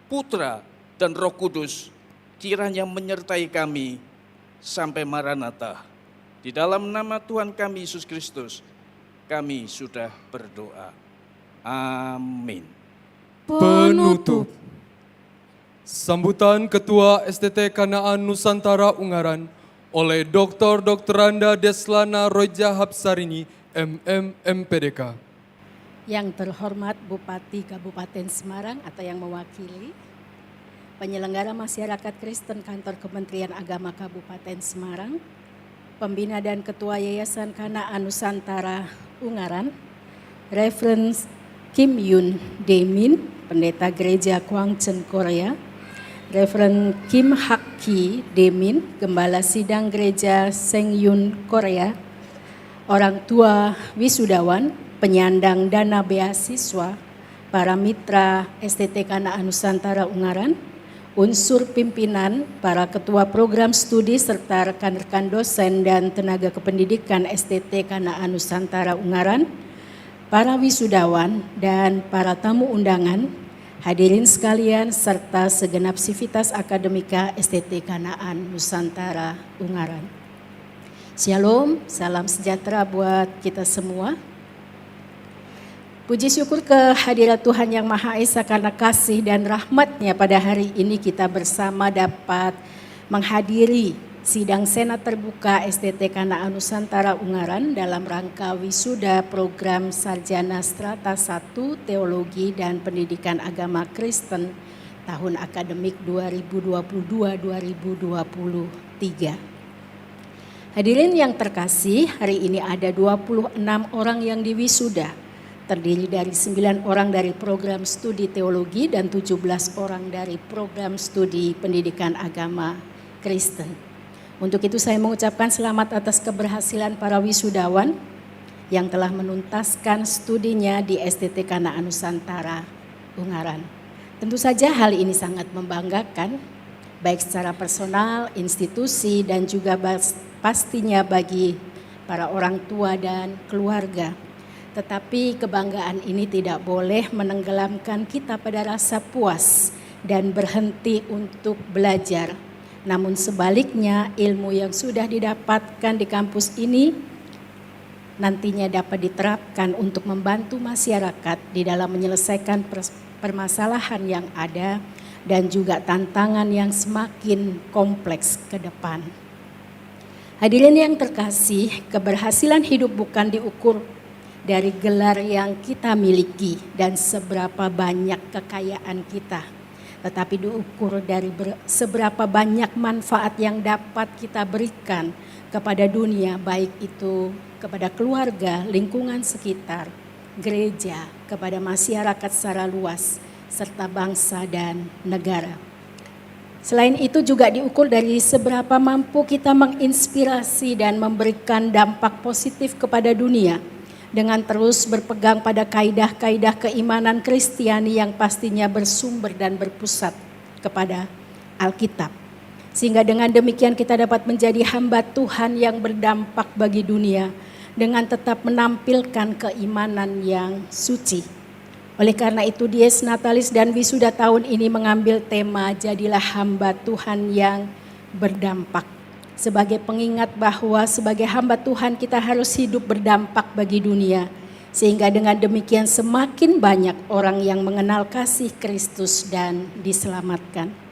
Speaker 10: Putra, dan Roh Kudus kiranya menyertai kami sampai Maranatha. Di dalam nama Tuhan kami Yesus Kristus, kami sudah berdoa. Amin.
Speaker 2: Penutup. Sambutan Ketua STT Kanaan Nusantara Ungaran oleh Dr. Anda Deslana Roja Hapsarini, MM MPDK.
Speaker 8: Yang terhormat Bupati Kabupaten Semarang atau yang mewakili, penyelenggara masyarakat Kristen Kantor Kementerian Agama Kabupaten Semarang, Pembina dan Ketua Yayasan Kanaan Nusantara Ungaran, Reverend Kim Yun Demin, Pendeta Gereja Kwangchen Korea, Reverend Kim Hak Ki Demin, Gembala Sidang Gereja Sengyun Korea, orang tua wisudawan, penyandang dana beasiswa, para mitra STT Kanaan Nusantara Ungaran, unsur pimpinan, para ketua program studi serta rekan-rekan dosen dan tenaga kependidikan STT Kanaan Nusantara Ungaran, para wisudawan dan para tamu undangan, hadirin sekalian serta segenap sivitas akademika STT Kanaan Nusantara Ungaran. Shalom, salam sejahtera buat kita semua. Puji syukur kehadirat Tuhan Yang Maha Esa karena kasih dan rahmat-Nya pada hari ini kita bersama dapat menghadiri sidang Senat Terbuka STT Kanaan Nusantara Ungaran dalam rangka wisuda program Sarjana Strata 1 Teologi dan Pendidikan Agama Kristen tahun akademik 2022-2023. Hadirin yang terkasih, hari ini ada 26 orang yang diwisuda, terdiri dari 9 orang dari program studi teologi dan 17 orang dari program studi pendidikan agama Kristen. Untuk itu saya mengucapkan selamat atas keberhasilan para wisudawan yang telah menuntaskan studinya di STT Kanaan Nusantara Ungaran. Tentu saja hal ini sangat membanggakan, baik secara personal, institusi, dan juga pastinya bagi para orang tua dan keluarga. Tetapi kebanggaan ini tidak boleh menenggelamkan kita pada rasa puas dan berhenti untuk belajar. Namun sebaliknya, ilmu yang sudah didapatkan di kampus ini nantinya dapat diterapkan untuk membantu masyarakat di dalam menyelesaikan permasalahan yang ada dan juga tantangan yang semakin kompleks ke depan. Hadirin yang terkasih, keberhasilan hidup bukan diukur dari gelar yang kita miliki dan seberapa banyak kekayaan kita, tetapi diukur dari seberapa banyak manfaat yang dapat kita berikan kepada dunia, baik itu kepada keluarga, lingkungan sekitar, gereja, kepada masyarakat secara luas, serta bangsa dan negara. Selain itu juga diukur dari seberapa mampu kita menginspirasi dan memberikan dampak positif kepada dunia dengan terus berpegang pada kaidah-kaidah keimanan Kristiani yang pastinya bersumber dan berpusat kepada Alkitab. Sehingga dengan demikian kita dapat menjadi hamba Tuhan yang berdampak bagi dunia dengan tetap menampilkan keimanan yang suci. Oleh karena itu Dies Natalis dan wisuda tahun ini mengambil tema Jadilah Hamba Tuhan yang Berdampak. Sebagai pengingat bahwa sebagai hamba Tuhan kita harus hidup berdampak bagi dunia. Sehingga dengan demikian semakin banyak orang yang mengenal kasih Kristus dan diselamatkan.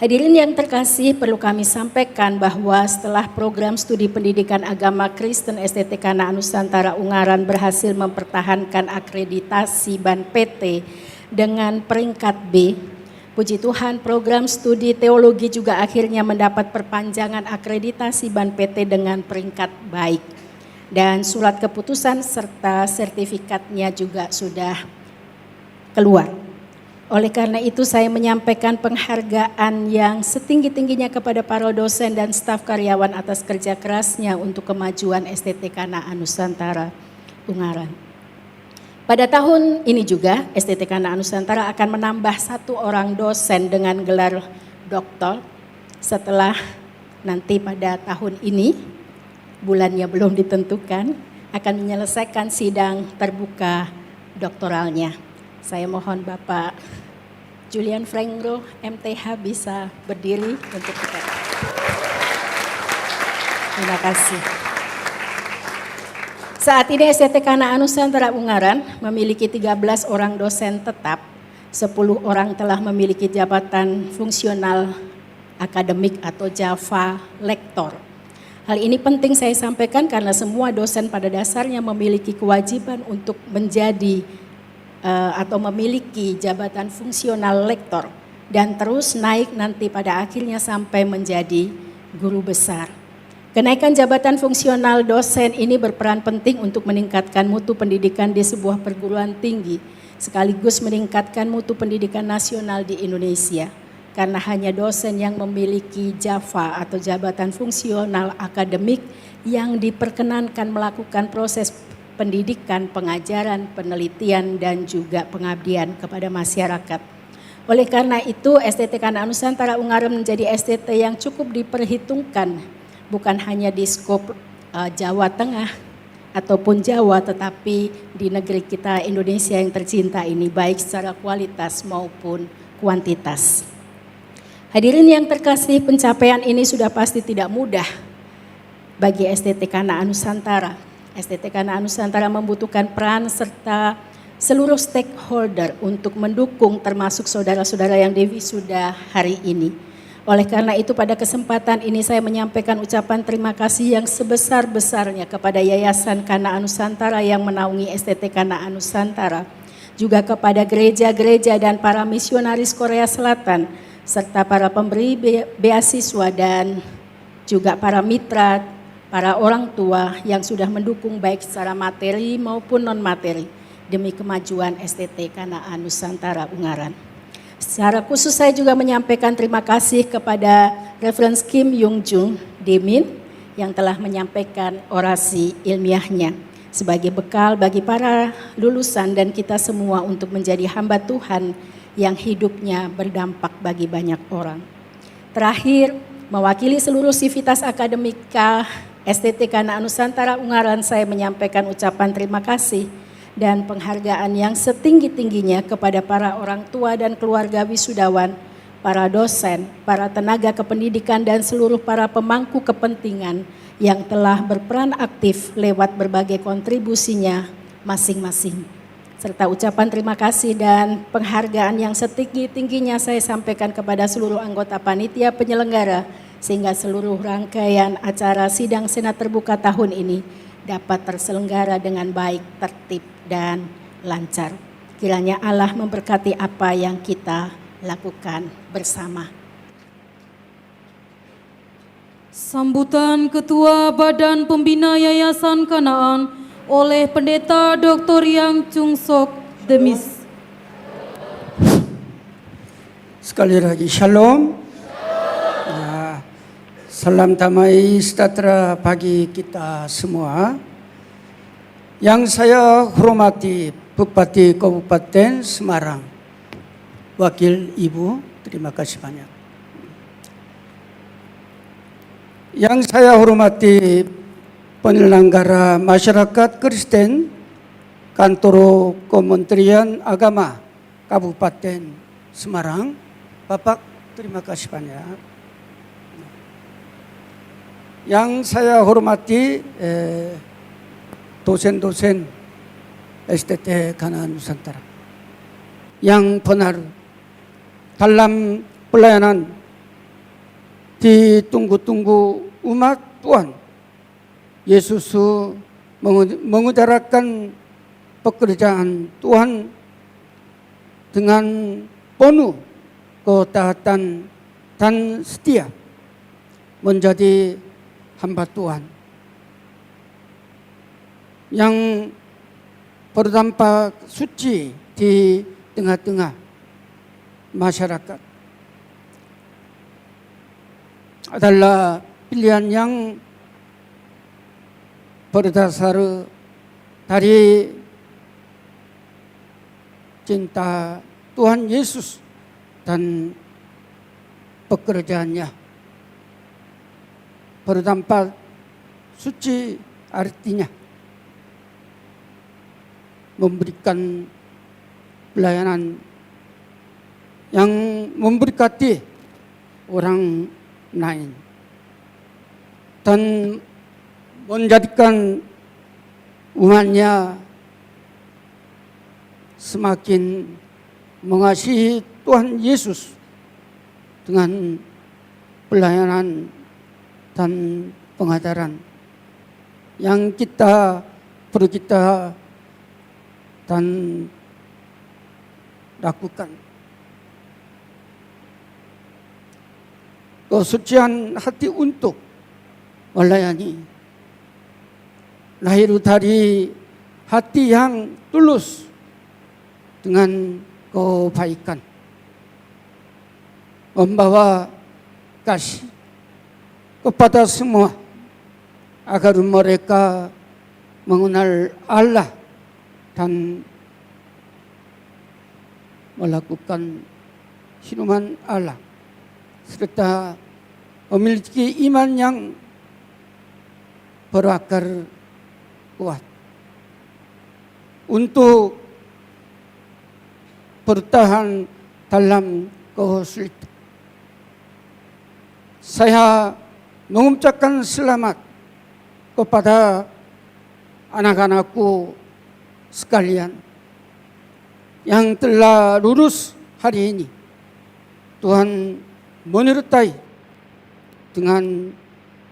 Speaker 8: Hadirin yang terkasih, perlu kami sampaikan bahwa setelah program studi pendidikan agama Kristen STT Kanaan Nusantara Ungaran berhasil mempertahankan akreditasi BAN PT dengan peringkat B, puji Tuhan program studi teologi juga akhirnya mendapat perpanjangan akreditasi BAN PT dengan peringkat baik. Dan surat keputusan serta sertifikatnya juga sudah keluar. Oleh karena itu saya menyampaikan penghargaan yang setinggi-tingginya kepada para dosen dan staf karyawan atas kerja kerasnya untuk kemajuan STT Kanaan Nusantara Ungaran. Pada tahun ini juga STT Kanaan Nusantara akan menambah 1 orang dosen dengan gelar doktor setelah nanti pada tahun ini, bulannya belum ditentukan, akan menyelesaikan sidang terbuka doktoralnya. Saya mohon Bapak Julian Frengro, MTH bisa berdiri untuk kita. Terima kasih. Saat ini STT Kanaan Nusantara Ungaran memiliki 13 orang dosen tetap, 10 orang telah memiliki jabatan fungsional akademik atau Java lektor. Hal ini penting saya sampaikan karena semua dosen pada dasarnya memiliki kewajiban untuk menjadi atau memiliki jabatan fungsional lektor dan terus naik nanti pada akhirnya sampai menjadi guru besar. Kenaikan jabatan fungsional dosen ini berperan penting untuk meningkatkan mutu pendidikan di sebuah perguruan tinggi, sekaligus meningkatkan mutu pendidikan nasional di Indonesia. Karena hanya dosen yang memiliki Java atau jabatan fungsional akademik yang diperkenankan melakukan proses pendidikan, pengajaran, penelitian, dan juga pengabdian kepada masyarakat. Oleh karena itu, STT Kanaan Nusantara Ungaran menjadi STT yang cukup diperhitungkan, bukan hanya di skop Jawa Tengah ataupun Jawa, tetapi di negeri kita Indonesia yang tercinta ini, baik secara kualitas maupun kuantitas. Hadirin yang terkasih, pencapaian ini sudah pasti tidak mudah bagi STT Kanaan Nusantara. STT Kanaan Nusantara membutuhkan peran serta seluruh stakeholder untuk mendukung termasuk saudara-saudara yang diwisuda hari ini. Oleh karena itu pada kesempatan ini saya menyampaikan ucapan terima kasih yang sebesar-besarnya kepada Yayasan Kanaan Nusantara yang menaungi STT Kanaan Nusantara, juga kepada gereja-gereja dan para misionaris Korea Selatan, serta para pemberi beasiswa dan juga para mitra, para orang tua yang sudah mendukung baik secara materi maupun non-materi demi kemajuan STT Kanaan Nusantara Ungaran. Secara khusus saya juga menyampaikan terima kasih kepada Reverend Kim Yung Jung Demin yang telah menyampaikan orasi ilmiahnya sebagai bekal bagi para lulusan dan kita semua untuk menjadi hamba Tuhan yang hidupnya berdampak bagi banyak orang. Terakhir, mewakili seluruh sivitas akademika STT Kanaan Nusantara Ungaran, saya menyampaikan ucapan terima kasih dan penghargaan yang setinggi-tingginya kepada para orang tua dan keluarga wisudawan, para dosen, para tenaga kependidikan dan seluruh para pemangku kepentingan yang telah berperan aktif lewat berbagai kontribusinya masing-masing. Serta ucapan terima kasih dan penghargaan yang setinggi-tingginya saya sampaikan kepada seluruh anggota panitia penyelenggara sehingga seluruh rangkaian acara sidang Senat terbuka tahun ini dapat terselenggara dengan baik, tertib, dan lancar. Kiranya Allah memberkati apa yang kita lakukan bersama.
Speaker 1: Sambutan Ketua Badan Pembina Yayasan Kanaan oleh Pendeta Dr. Yang Chung Sok Demis.
Speaker 11: Sekali lagi Shalom. Salam damai sejahtera bagi kita semua. Yang saya hormati Bupati Kabupaten Semarang, Wakil Ibu, terima kasih banyak. Yang saya hormati penyelenggara masyarakat Kristen, Kantor Kementerian Agama Kabupaten Semarang, Bapak, terima kasih banyak. Yang saya hormati dosen-dosen STT Kanaan Nusantara yang benar dalam pelayanan ditunggu-tunggu umat Tuhan. Yesus mengutarakan pekerjaan Tuhan dengan penuh ketaatan dan setia menjadi hamba Tuhan yang berdampak suci di tengah-tengah masyarakat adalah pilihan yang berdasar dari cinta Tuhan Yesus dan pekerjaannya. Berdampak suci artinya memberikan pelayanan yang memberkati orang lain dan menjadikan umatnya semakin mengasihi Tuhan Yesus dengan pelayanan dan pengajaran yang perlu kita dan lakukan. Kesucian hati untuk melayani lahir dari hati yang tulus dengan kebaikan, membawa kasih kepada semua agar mereka mengenal Allah dan melakukan firman Allah serta memiliki iman yang berakar kuat untuk bertahan dalam kesulitan. Saya mengucapkan selamat kepada anak-anakku sekalian yang telah lulus hari ini. Tuhan menyertai dengan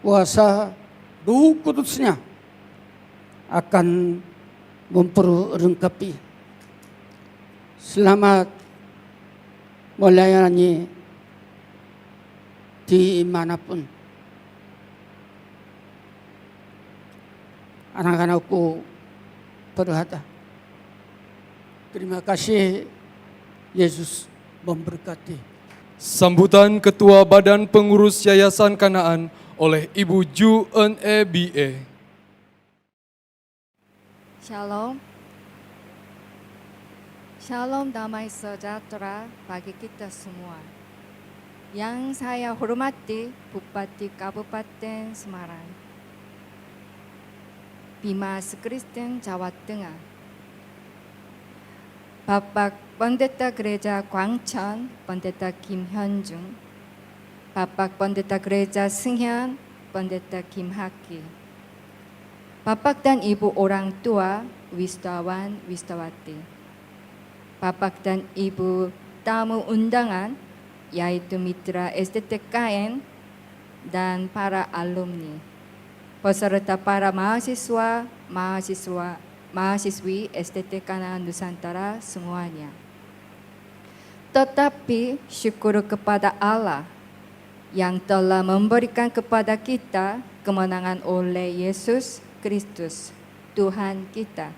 Speaker 11: kuasa Roh Kudus-Nya akan memperlengkapi. Selamat melayani dimanapun. Anak-anakku berada. Terima kasih, Yesus memberkati.
Speaker 2: Sambutan Ketua Badan Pengurus Yayasan Kanaan oleh Ibu Ju Eun E B.E.
Speaker 9: Shalom. Shalom damai sejahtera bagi kita semua. Yang saya hormati Bupati Kabupaten Semarang, Bimas Kristen Jawa Tengah, Bapak Pendeta Gereja Gwangcheon, Pendeta Kim Hyunjung, Bapak Pendeta Gereja Seunghyun, Pendeta Kim Haki, Bapak dan Ibu orang tua, wisatawan, wisatawati, Bapak dan Ibu tamu undangan, yaitu mitra STTKN dan para alumni, beserta para mahasiswa, mahasiswi STT Kanaan Nusantara semuanya. Tetapi syukur kepada Allah yang telah memberikan kepada kita kemenangan oleh Yesus Kristus, Tuhan kita.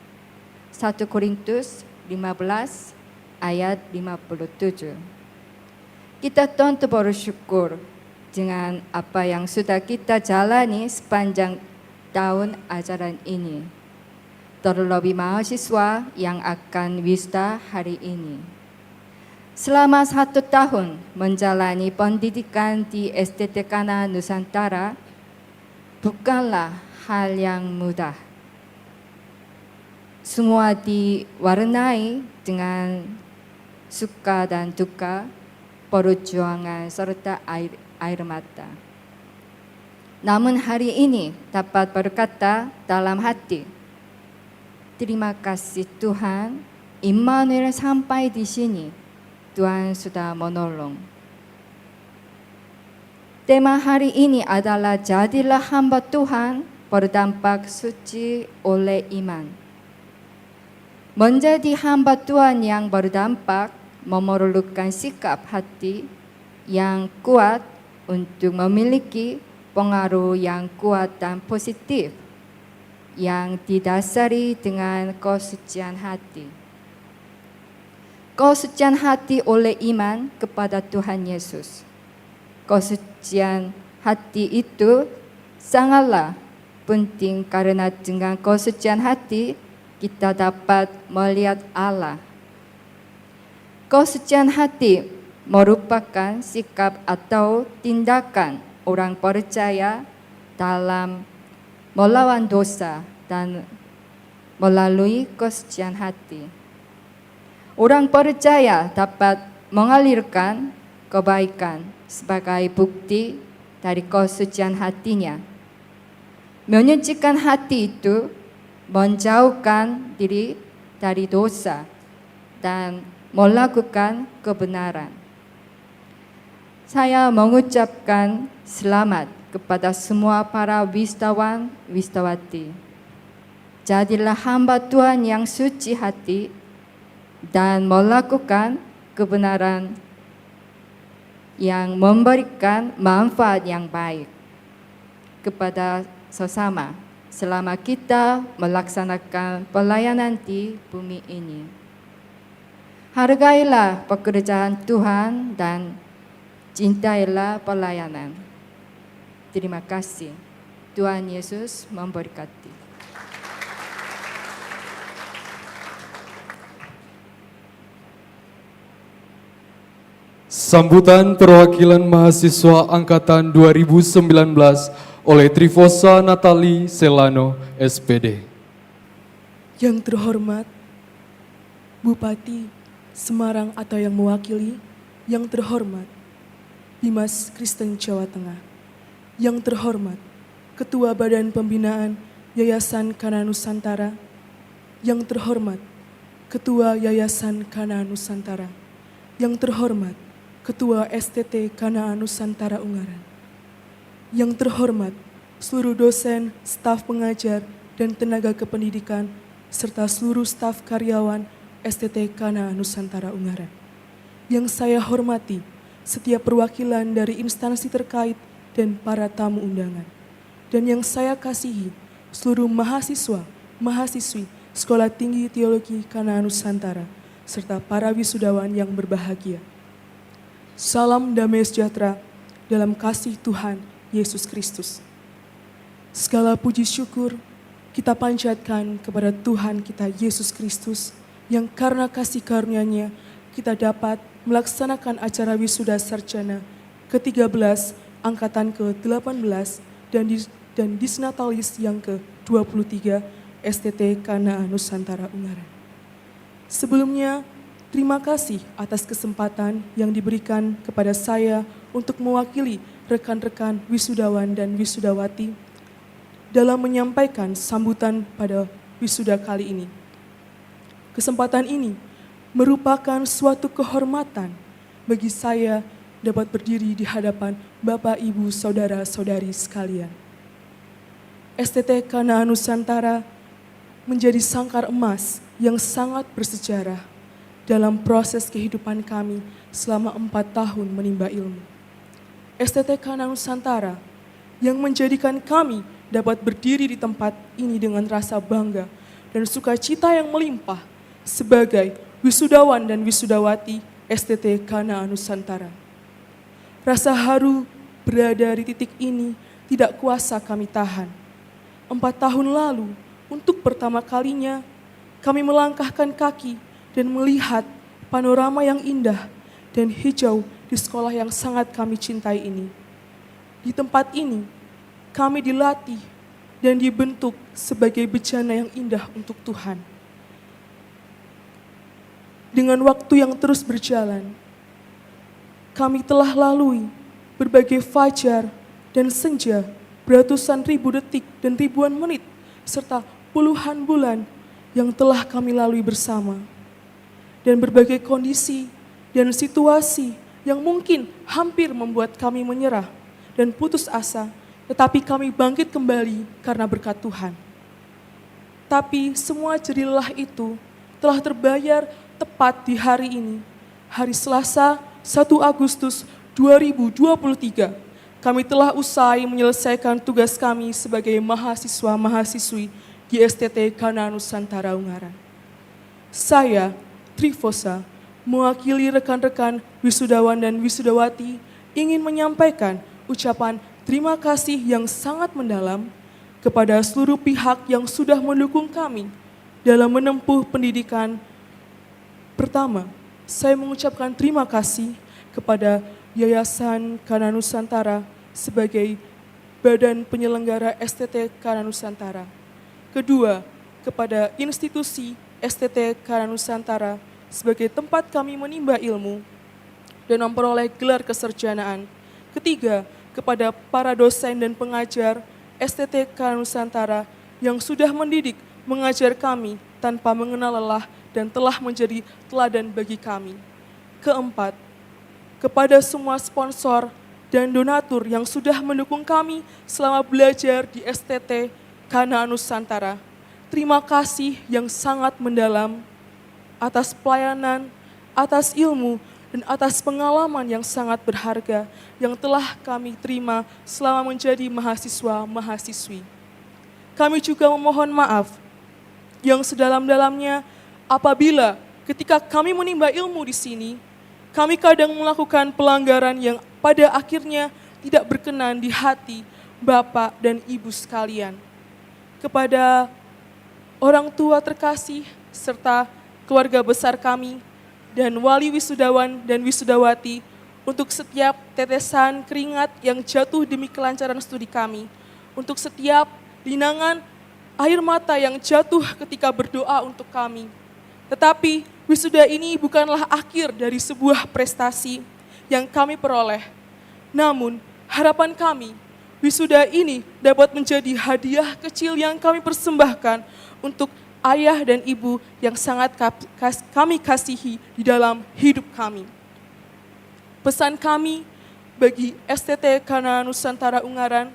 Speaker 9: 1 Korintus 15 ayat 57. Kita tentu bersyukur dengan apa yang sudah kita jalani sepanjang tahun ajaran ini. Terlebih mahasiswa yang akan wisuda hari ini. Selama 1 tahun menjalani pendidikan di STT Kanaan Nusantara bukanlah hal yang mudah. Semua diwarnai dengan suka dan duka, perjuangan serta air mata. Namun hari ini dapat berkata dalam hati, terima kasih Tuhan, Immanuel sampai di sini. Tuhan sudah menolong. Tema hari ini adalah jadilah hamba Tuhan berdampak suci oleh iman. Menjadi hamba Tuhan yang berdampak memerlukan sikap hati yang kuat untuk memiliki pengaruh yang kuat dan positif yang didasari dengan kesucian hati. Kesucian hati oleh iman kepada Tuhan Yesus. Kesucian hati itu sangatlah penting karena dengan kesucian hati kita dapat melihat Allah. Kesucian hati merupakan sikap atau tindakan orang percaya dalam melawan dosa dan melalui kesucian hati. Orang percaya dapat mengalirkan kebaikan sebagai bukti dari kesucian hatinya. Menyucikan hati itu menjauhkan diri dari dosa dan melakukan kebenaran. Saya mengucapkan selamat kepada semua para wisatawan, wisatawati. Jadilah hamba Tuhan yang suci hati dan melakukan kebenaran yang memberikan manfaat yang baik kepada sesama selama kita melaksanakan pelayanan di bumi ini. Hargailah pekerjaan Tuhan dan cintailah pelayanan. Terima kasih. Tuhan Yesus memberkati.
Speaker 2: Sambutan perwakilan mahasiswa angkatan 2019 oleh Trifosa Natali Selano, SPD.
Speaker 12: Yang terhormat Bupati Semarang atau yang mewakili, yang terhormat Bimas Kristen Jawa Tengah, yang terhormat Ketua Badan Pembinaan Yayasan Kana Nusantara. Yang terhormat Ketua Yayasan Kana Nusantara. Yang terhormat Ketua STT Kana Nusantara Ungaran. Yang terhormat seluruh dosen, staf pengajar, dan tenaga kependidikan, serta seluruh staf karyawan STT Kana Nusantara Ungaran. Yang saya hormati setiap perwakilan dari instansi terkait dan para tamu undangan. Dan yang saya kasihi seluruh mahasiswa, mahasiswi Sekolah Tinggi Teologi Kana Nusantara, serta para wisudawan yang berbahagia. Salam damai sejahtera dalam kasih Tuhan Yesus Kristus. Segala puji syukur kita panjatkan kepada Tuhan kita Yesus Kristus yang karena kasih karunia-Nya kita dapat melaksanakan acara wisuda sarjana ke-13 angkatan ke-18 dan disnatalis yang ke-23 STT Kana Nusantara Ungaran. Sebelumnya, terima kasih atas kesempatan yang diberikan kepada saya untuk mewakili rekan-rekan wisudawan dan wisudawati dalam menyampaikan sambutan pada wisuda kali ini. Kesempatan ini merupakan suatu kehormatan bagi saya dapat berdiri di hadapan Bapak, Ibu, Saudara-saudari sekalian. STT Kana Nusantara menjadi sangkar emas yang sangat bersejarah dalam proses kehidupan kami selama 4 tahun menimba ilmu. STT Kana Nusantara yang menjadikan kami dapat berdiri di tempat ini dengan rasa bangga dan sukacita yang melimpah sebagai wisudawan dan wisudawati STT Kana Nusantara. Rasa haru berada di titik ini tidak kuasa kami tahan. 4 tahun lalu, untuk pertama kalinya, kami melangkahkan kaki dan melihat panorama yang indah dan hijau di sekolah yang sangat kami cintai ini. Di tempat ini, kami dilatih dan dibentuk sebagai bejana yang indah untuk Tuhan. Dengan waktu yang terus berjalan, kami telah lalui berbagai fajar dan senja, beratusan ribu detik dan ribuan menit, serta puluhan bulan yang telah kami lalui bersama. Dan berbagai kondisi dan situasi yang mungkin hampir membuat kami menyerah dan putus asa, tetapi kami bangkit kembali karena berkat Tuhan. Tapi semua jerih lelah itu telah terbayar tepat di hari ini, hari Selasa 1 Agustus 2023. Kami telah usai menyelesaikan tugas kami sebagai mahasiswa-mahasiswi di STT Kana Nusantara Ungaran. Saya, Trifosa, mewakili rekan-rekan wisudawan dan wisudawati ingin menyampaikan ucapan terima kasih yang sangat mendalam kepada seluruh pihak yang sudah mendukung kami dalam menempuh pendidikan. Pertama, saya mengucapkan terima kasih kepada Yayasan Kana Nusantara sebagai badan penyelenggara STT Kana Nusantara. Kedua, kepada institusi STT Kana Nusantara sebagai tempat kami menimba ilmu dan memperoleh gelar kesarjanaan. Ketiga, kepada para dosen dan pengajar STT Kana Nusantara yang sudah mendidik, mengajar kami tanpa mengenal lelah dan telah menjadi teladan bagi kami. Keempat, kepada semua sponsor dan donatur yang sudah mendukung kami selama belajar di STT Kana Nusantara. Terima kasih yang sangat mendalam atas pelayanan, atas ilmu, dan atas pengalaman yang sangat berharga yang telah kami terima selama menjadi mahasiswa-mahasiswi. Kami juga memohon maaf yang sedalam-dalamnya apabila ketika kami menimba ilmu di sini, kami kadang melakukan pelanggaran yang pada akhirnya tidak berkenan di hati Bapak dan Ibu sekalian. Kepada orang tua terkasih serta keluarga besar kami dan wali wisudawan dan wisudawati untuk setiap tetesan keringat yang jatuh demi kelancaran studi kami, untuk setiap linangan air mata yang jatuh ketika berdoa untuk kami. Tetapi wisuda ini bukanlah akhir dari sebuah prestasi yang kami peroleh. Namun harapan kami wisuda ini dapat menjadi hadiah kecil yang kami persembahkan untuk ayah dan ibu yang sangat kami kasihi di dalam hidup kami. Pesan kami bagi STT Kanaan Nusantara Ungaran,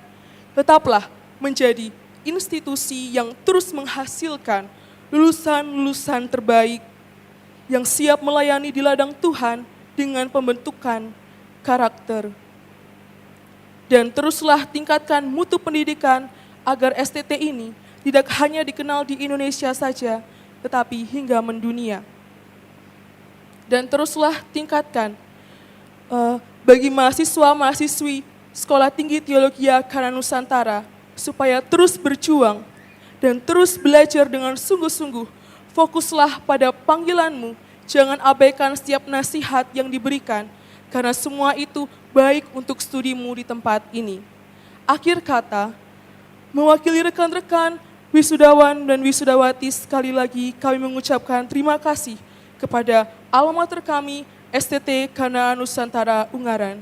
Speaker 12: tetaplah menjadi institusi yang terus menghasilkan lulusan-lulusan terbaik yang siap melayani di ladang Tuhan dengan pembentukan karakter. Dan teruslah tingkatkan mutu pendidikan agar STT ini tidak hanya dikenal di Indonesia saja, tetapi hingga mendunia. Dan teruslah tingkatkan bagi mahasiswa-mahasiswi Sekolah Tinggi Teologi Kanaan Nusantara supaya terus berjuang dan terus belajar dengan sungguh-sungguh. Fokuslah pada panggilanmu, jangan abaikan setiap nasihat yang diberikan, karena semua itu baik untuk studimu di tempat ini. Akhir kata, mewakili rekan-rekan wisudawan dan wisudawati, sekali lagi kami mengucapkan terima kasih kepada alma mater kami, STT Kanaan Nusantara Ungaran.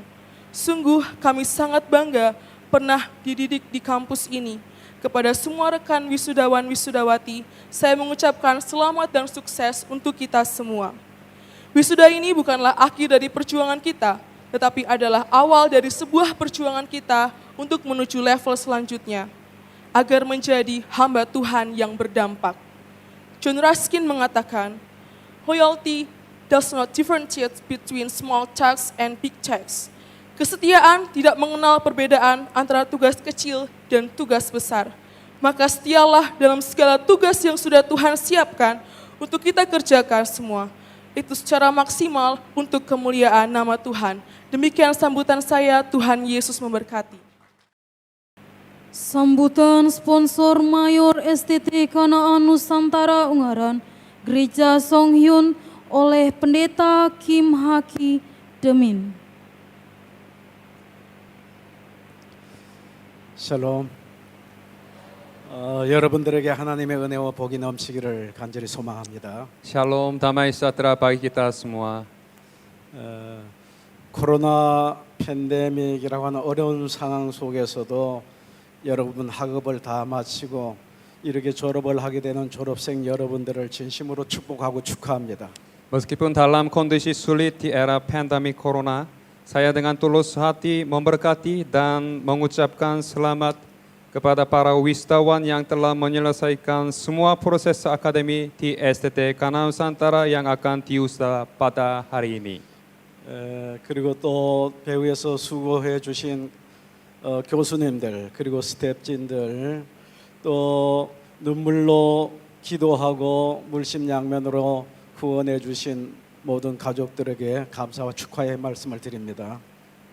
Speaker 12: Sungguh kami sangat bangga pernah dididik di kampus ini. Kepada semua rekan wisudawan-wisudawati, saya mengucapkan selamat dan sukses untuk kita semua. Wisuda ini bukanlah akhir dari perjuangan kita, tetapi adalah awal dari sebuah perjuangan kita untuk menuju level selanjutnya, agar menjadi hamba Tuhan yang berdampak. John Ruskin mengatakan, loyalty does not differentiate between small tasks and big tasks. Kesetiaan tidak mengenal perbedaan antara tugas kecil dan tugas besar. Maka setialah dalam segala tugas yang sudah Tuhan siapkan untuk kita kerjakan semua. Itu secara maksimal untuk kemuliaan nama Tuhan. Demikian sambutan saya, Tuhan Yesus memberkati.
Speaker 1: Sambutan sponsor mayor STT Kanaan Nusantara Ungaran, Gereja Songhyun oleh Pendeta Kim Haki Demin.
Speaker 13: 샬롬. 여러분들에게 하나님의 은혜와 복이 넘치기를 간절히 소망합니다.
Speaker 2: Shalom, damai sejahtera bagi kita semua.
Speaker 13: 코로나 팬데믹이라고 하는 어려운 상황 속에서도 여러분 학업을 다 마치고 이렇게 졸업을 하게 되는 졸업생 여러분들을 진심으로 축복하고 축하합니다.
Speaker 2: Meskipun dalam kondisi sulit di era pandemi corona, saya dengan tulus hati memberkati dan mengucapkan selamat kepada para wisatawan yang telah menyelesaikan semua proses akademi di STT Kanaan Nusantara yang akan diusaha pada hari ini.
Speaker 13: 그리고 또 배후에서 수고해 주신 교수님들 그리고 스태프진들 또 눈물로 기도하고 물심양면으로 후원해 주신 모든 가족들에게 감사와 축하의 말씀을 드립니다.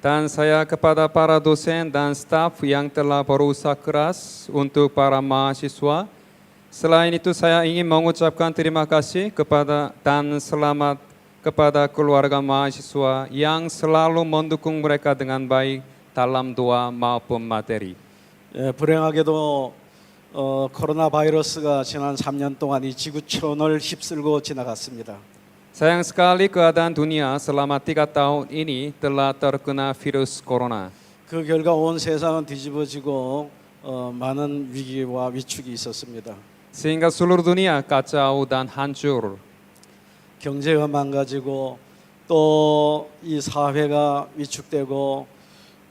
Speaker 2: Dan saya kepada para dosen dan staf yang telah berusaha keras untuk para mahasiswa. Selain itu saya ingin mengucapkan terima kasih kepada dan selamat kepada keluarga mahasiswa yang selalu mendukung mereka dengan baik dalam doa maupun materi.
Speaker 13: 불행하게도 코로나 바이러스가 지난 3년 동안 이 지구촌을 휩쓸고 지나갔습니다.
Speaker 2: Sayang sekali keadaan dunia selama 3 tahun ini telah terkena virus corona.
Speaker 13: 그 결과 온 세상은 뒤집어지고 많은 위기와 위축이 있었습니다.
Speaker 2: Sehingga seluruh dunia kacau dan hancur.
Speaker 13: 경제가 망가지고 또 이 사회가 위축되고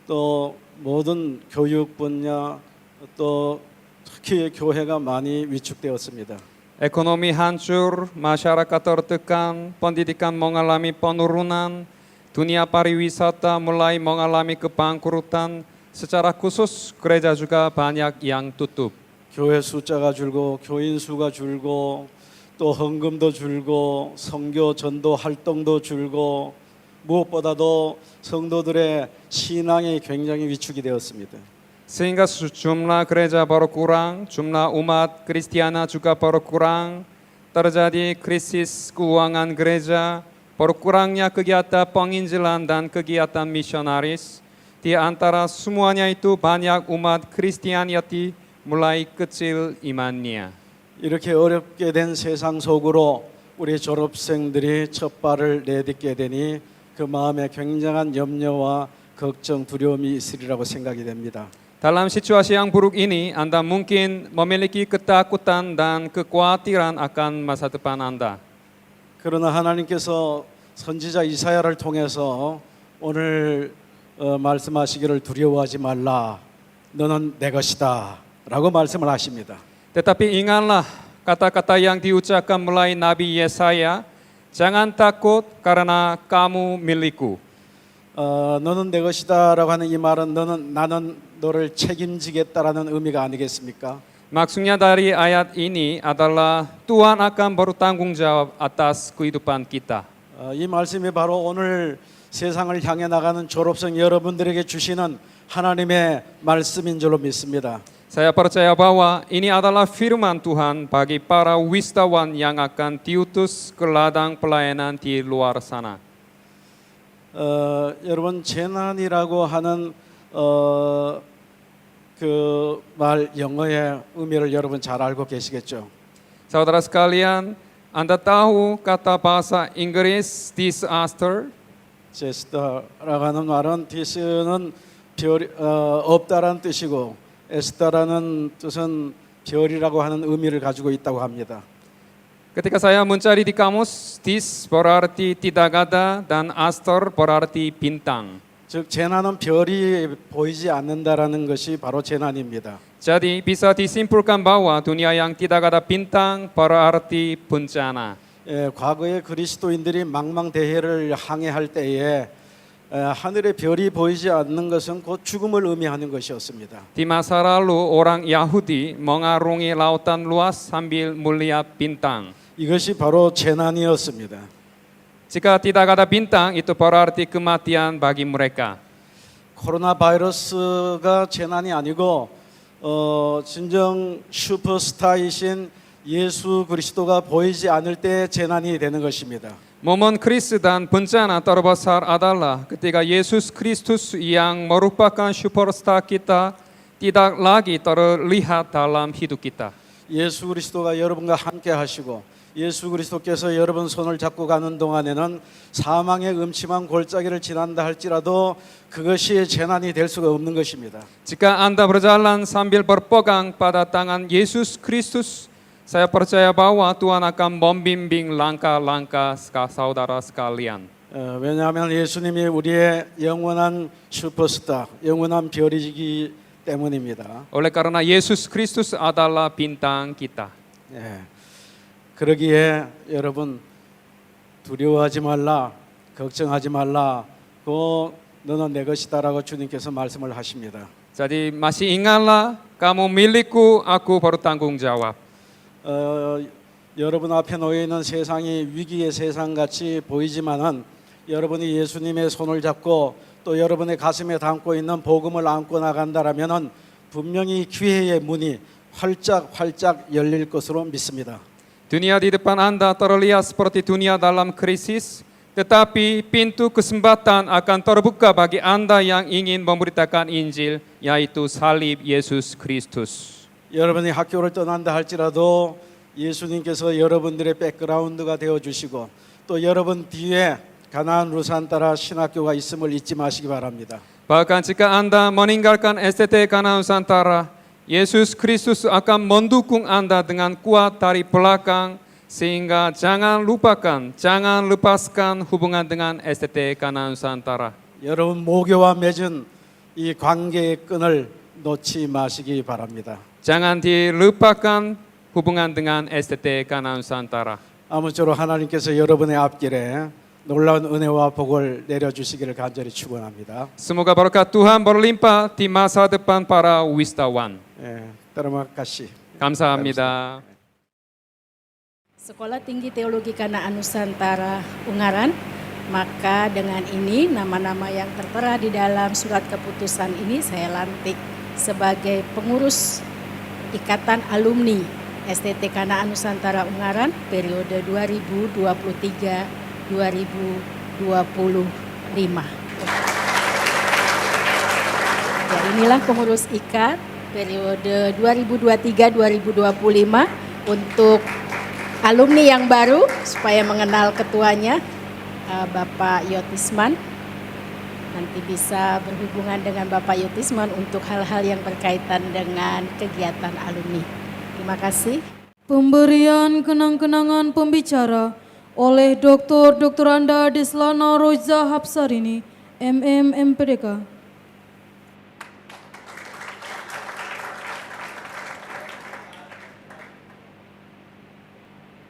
Speaker 13: 또 모든 교육 분야 또 특히 교회가 많이 위축되었습니다.
Speaker 2: Ekonomi hancur, masyarakat tertekan, pendidikan mengalami penurunan, dunia pariwisata mulai mengalami kebangkrutan, secara khusus gereja juga banyak yang tutup.
Speaker 13: 교회 숫자가 줄고 교인 수가 줄고 또 헌금도 줄고 선교 전도 활동도 줄고 무엇보다도 성도들의 신앙이 굉장히 위축이 되었습니다.
Speaker 2: Sehingga jumlah gereja berkurang, jumlah umat Kristiana juga berkurang, terjadi krisis keuangan gereja, berkurangnya kegiatan penginjilan dan kegiatan misionaris. Di antara semuanya itu banyak umat Kristianity mulai kecil imannya.
Speaker 13: 이렇게 어렵게 된 세상 속으로 우리 졸업생들이 첫 발을 내딛게 되니 그 마음에 굉장한 염려와 걱정, 두려움이 있으리라고 생각이 됩니다.
Speaker 2: Dalam situasi yang buruk ini, Anda mungkin memiliki ketakutan dan kekhawatiran akan masa depan Anda.
Speaker 13: 그러나 하나님께서 선지자 이사야를 통해서 오늘 말씀하시기를 두려워하지 말라. 너는 내 것이다. 라고 말씀을 하십니다.
Speaker 2: Tetapi ingatlah kata-kata yang diucapkan melalui Nabi Yesaya, jangan takut karena kamu milikku.
Speaker 13: 너는 내 것이다라고 하는 이 말은 나는 너를 책임지겠다라는 의미가 아니겠습니까?
Speaker 2: Maksudnya dari ayat ini adalah Tuhan akan bertanggung jawab atas kehidupan kita.
Speaker 13: 이 말씀이 바로 오늘 세상을 향해 나가는 졸업생 여러분들에게 주시는 하나님의 말씀인 줄로 믿습니다.
Speaker 2: Saya percaya bahwa ini adalah firman Tuhan bagi para wisatawan yang akan diutus ke ladang pelayanan di luar sana.
Speaker 13: 여러분 재난이라고 하는 그 말 영어의 의미를 여러분 잘 알고 계시겠죠?
Speaker 2: Saudara sekalian, Anda tahu kata bahasa Inggris disaster?
Speaker 13: 제스터라고 하는 말은 디스는 없다라는 뜻이고 에스터라는 뜻은 별이라고 하는 의미를 가지고 있다고 합니다.
Speaker 2: Ketika saya mencari di kamus, dis berarti tidak ada dan aster berarti bintang.
Speaker 13: 즉 재난은 별이 보이지 않는다라는 것이 바로 재난입니다.
Speaker 2: Jadi bisa disimpulkan bahwa dunia yang tidak ada bintang berarti bencana.
Speaker 13: 과거에 그리스도인들이 망망대해를 항해할 때에 하늘의 별이 보이지 않는 것은 곧 죽음을 의미하는 것이었습니다.
Speaker 2: Di masa lalu orang Yahudi mengarungi lautan luas sambil melihat bintang.
Speaker 13: 이것이 바로 재난이었습니다.
Speaker 2: Jika tidak ada bintang itu berarti kematian bagi mereka.
Speaker 13: 코로나 바이러스가 재난이 아니고 진정 슈퍼스타이신 예수 그리스도가 보이지 않을 때 재난이 되는 것입니다.
Speaker 2: Momen krisis dan bencana terbesar adalah ketika Yesus Kristus yang merupakan superstar kita tidak lagi terlihat dalam hidup kita.
Speaker 13: 예수 그리스도가 여러분과 함께 하시고 예수 그리스도께서 여러분 손을 잡고 가는 동안에는 사망의 음침한 골짜기를 지난다 할지라도 그것이 재난이 될 수가 없는 것입니다.
Speaker 2: Jika Anda berjalan sambil berpegang pada tangan Yesus Kristus, saya percaya bahwa Tuhan akan membimbing langkah-langkah saudara sekalian.
Speaker 13: 왜냐하면 예수님이 우리의 영원한 슈퍼스타, 영원한 별이기 때문입니다.
Speaker 2: Oleh karena Yesus Kristus adalah bintang kita.
Speaker 13: 그러기에 여러분 두려워하지 말라, 걱정하지 말라. 너는 내 것이다라고 주님께서 말씀을 하십니다.
Speaker 2: Jadi masih ingatlah, kamu milikku, aku bertanggung jawab.
Speaker 13: 여러분 앞에 놓여 있는 세상이 위기의 세상 같이 보이지만은 여러분이 예수님의 손을 잡고 또 여러분의 가슴에 담고 있는 복음을 안고 나간다라면은 분명히 기회의 문이 활짝 열릴 것으로 믿습니다.
Speaker 2: Dunia di depan Anda terlihat seperti dunia dalam krisis, tetapi pintu kesempatan akan terbuka bagi Anda yang ingin memberitakan Injil, yaitu salib Yesus Kristus.
Speaker 13: 여러분이 학교를 떠난다 할지라도 예수님께서 여러분들의 백그라운드가 되어주시고 또 여러분 뒤에 가나안 루산타라 신학교가 있음을 잊지 마시기 바랍니다.
Speaker 2: Bahkan jika Anda meninggalkan STT Kanaan Nusantara, Yesus Kristus akan mendukung Anda dengan kuat dari belakang, sehingga jangan lepaskan hubungan dengan STT Kanaan Nusantara.
Speaker 13: 여러분 모교와 맺은 이 관계의 끈을 놓지 마시기 바랍니다.
Speaker 2: Jangan dilupakan hubungan dengan STT Kanaan Nusantara.
Speaker 13: 아무쪼록 하나님께서 여러분의 앞길에 놀라운 은혜와 복을 내려주시기를 간절히 축원합니다.
Speaker 2: Semoga berkat Tuhan berlimpah di masa depan para wisatawan.
Speaker 13: Terima kasih.
Speaker 2: 감사합니다.
Speaker 8: Sekolah Tinggi Teologi Kanaan Nusantara Ungaran, maka dengan ini nama-nama yang tertera di dalam surat keputusan ini saya lantik sebagai pengurus Ikatan Alumni STT Kanaan Nusantara Ungaran periode 2023-2025. Ya, inilah pengurus IKAT periode 2023-2025 untuk alumni yang baru supaya mengenal ketuanya Bapak Yotisman. nanti bisa berhubungan dengan Bapak Yutismon untuk hal-hal yang berkaitan dengan kegiatan alumni. Terima kasih.
Speaker 1: Pemberian kenang-kenangan pembicara oleh Dr. Anda Deslana Roja Hapsarini, MM MPDK.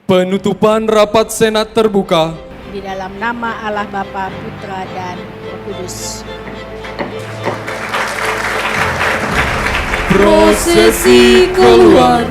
Speaker 14: Penutupan rapat Senat terbuka.
Speaker 8: Di dalam nama Allah Bapa, Putra, dan Roh Kudus.
Speaker 1: Prosesi keluar.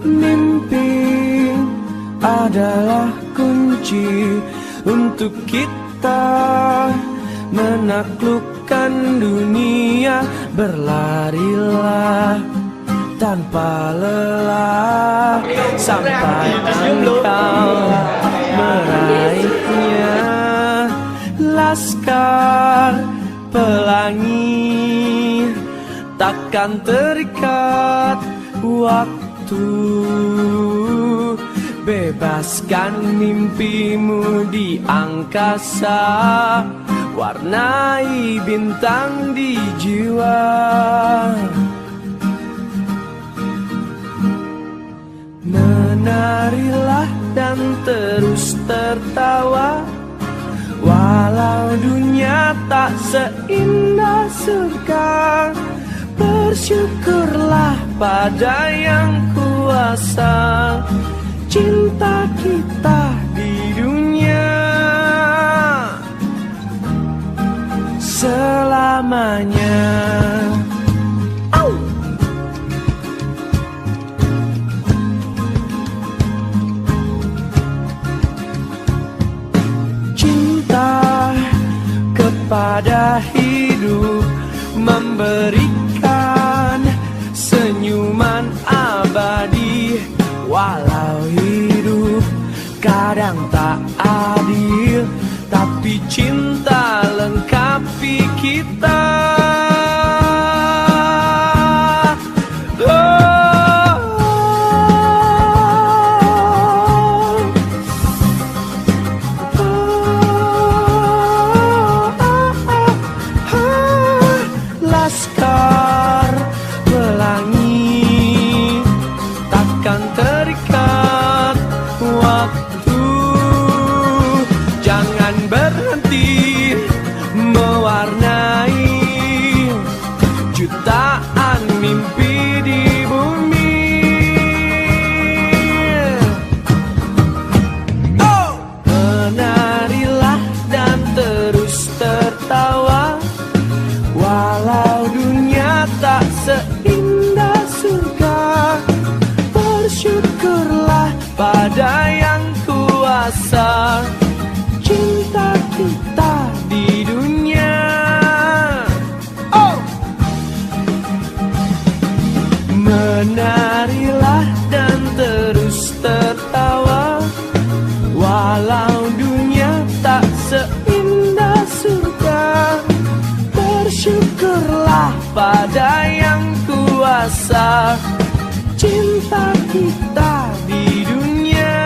Speaker 15: Mimpi adalah kunci untuk kita menaklukkan dunia. Berlarilah tanpa lelah sampai engkau meraihnya. Laskar pelangi takkan terikat waktu. Bebaskan mimpimu di angkasa, warnai bintang di jiwa. Menarilah dan terus tertawa, walau dunia tak seindah surga. Bersyukurlah pada yang kuasa, cinta kita di dunia selamanya. Cinta kepada hidup memberikan senyuman abadi. Walau hidup kadang tak adil, tapi cinta lengkapi kita. Laskar pelangi mewarnai jutaan mimpi di bumi. Menarilah dan terus tertawa, walau dunia tak seindah surga. Bersyukurlah pada yang kuasa, cinta kita di dunia. Menarilah dan terus tertawa, walau dunia tak seindah surga. Bersyukurlah pada yang kuasa, cinta kita di dunia.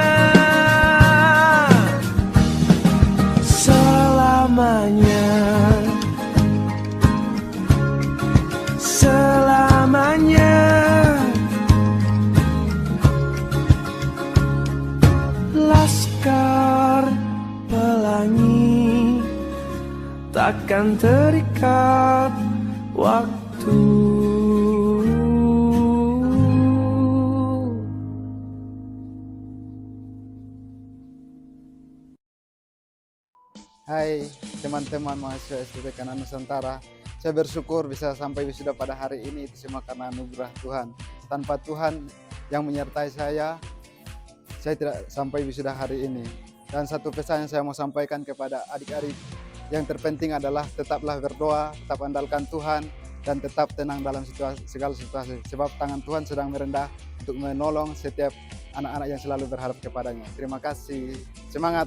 Speaker 15: Selamanya, selamanya. Laskar pelangi takkan terikat waktu.
Speaker 6: Hai teman-teman mahasiswa STT Kanan Nusantara, saya bersyukur bisa sampai wisuda pada hari ini. Itu semua karena anugerah Tuhan. Tanpa Tuhan yang menyertai saya tidak sampai wisuda hari ini. Dan satu pesan yang saya mau sampaikan kepada adik-adik, yang terpenting adalah tetaplah berdoa, tetap andalkan Tuhan, dan tetap tenang dalam segala situasi. Sebab tangan Tuhan sedang merendah untuk menolong setiap anak-anak yang selalu berharap kepadanya. Terima kasih. Semangat!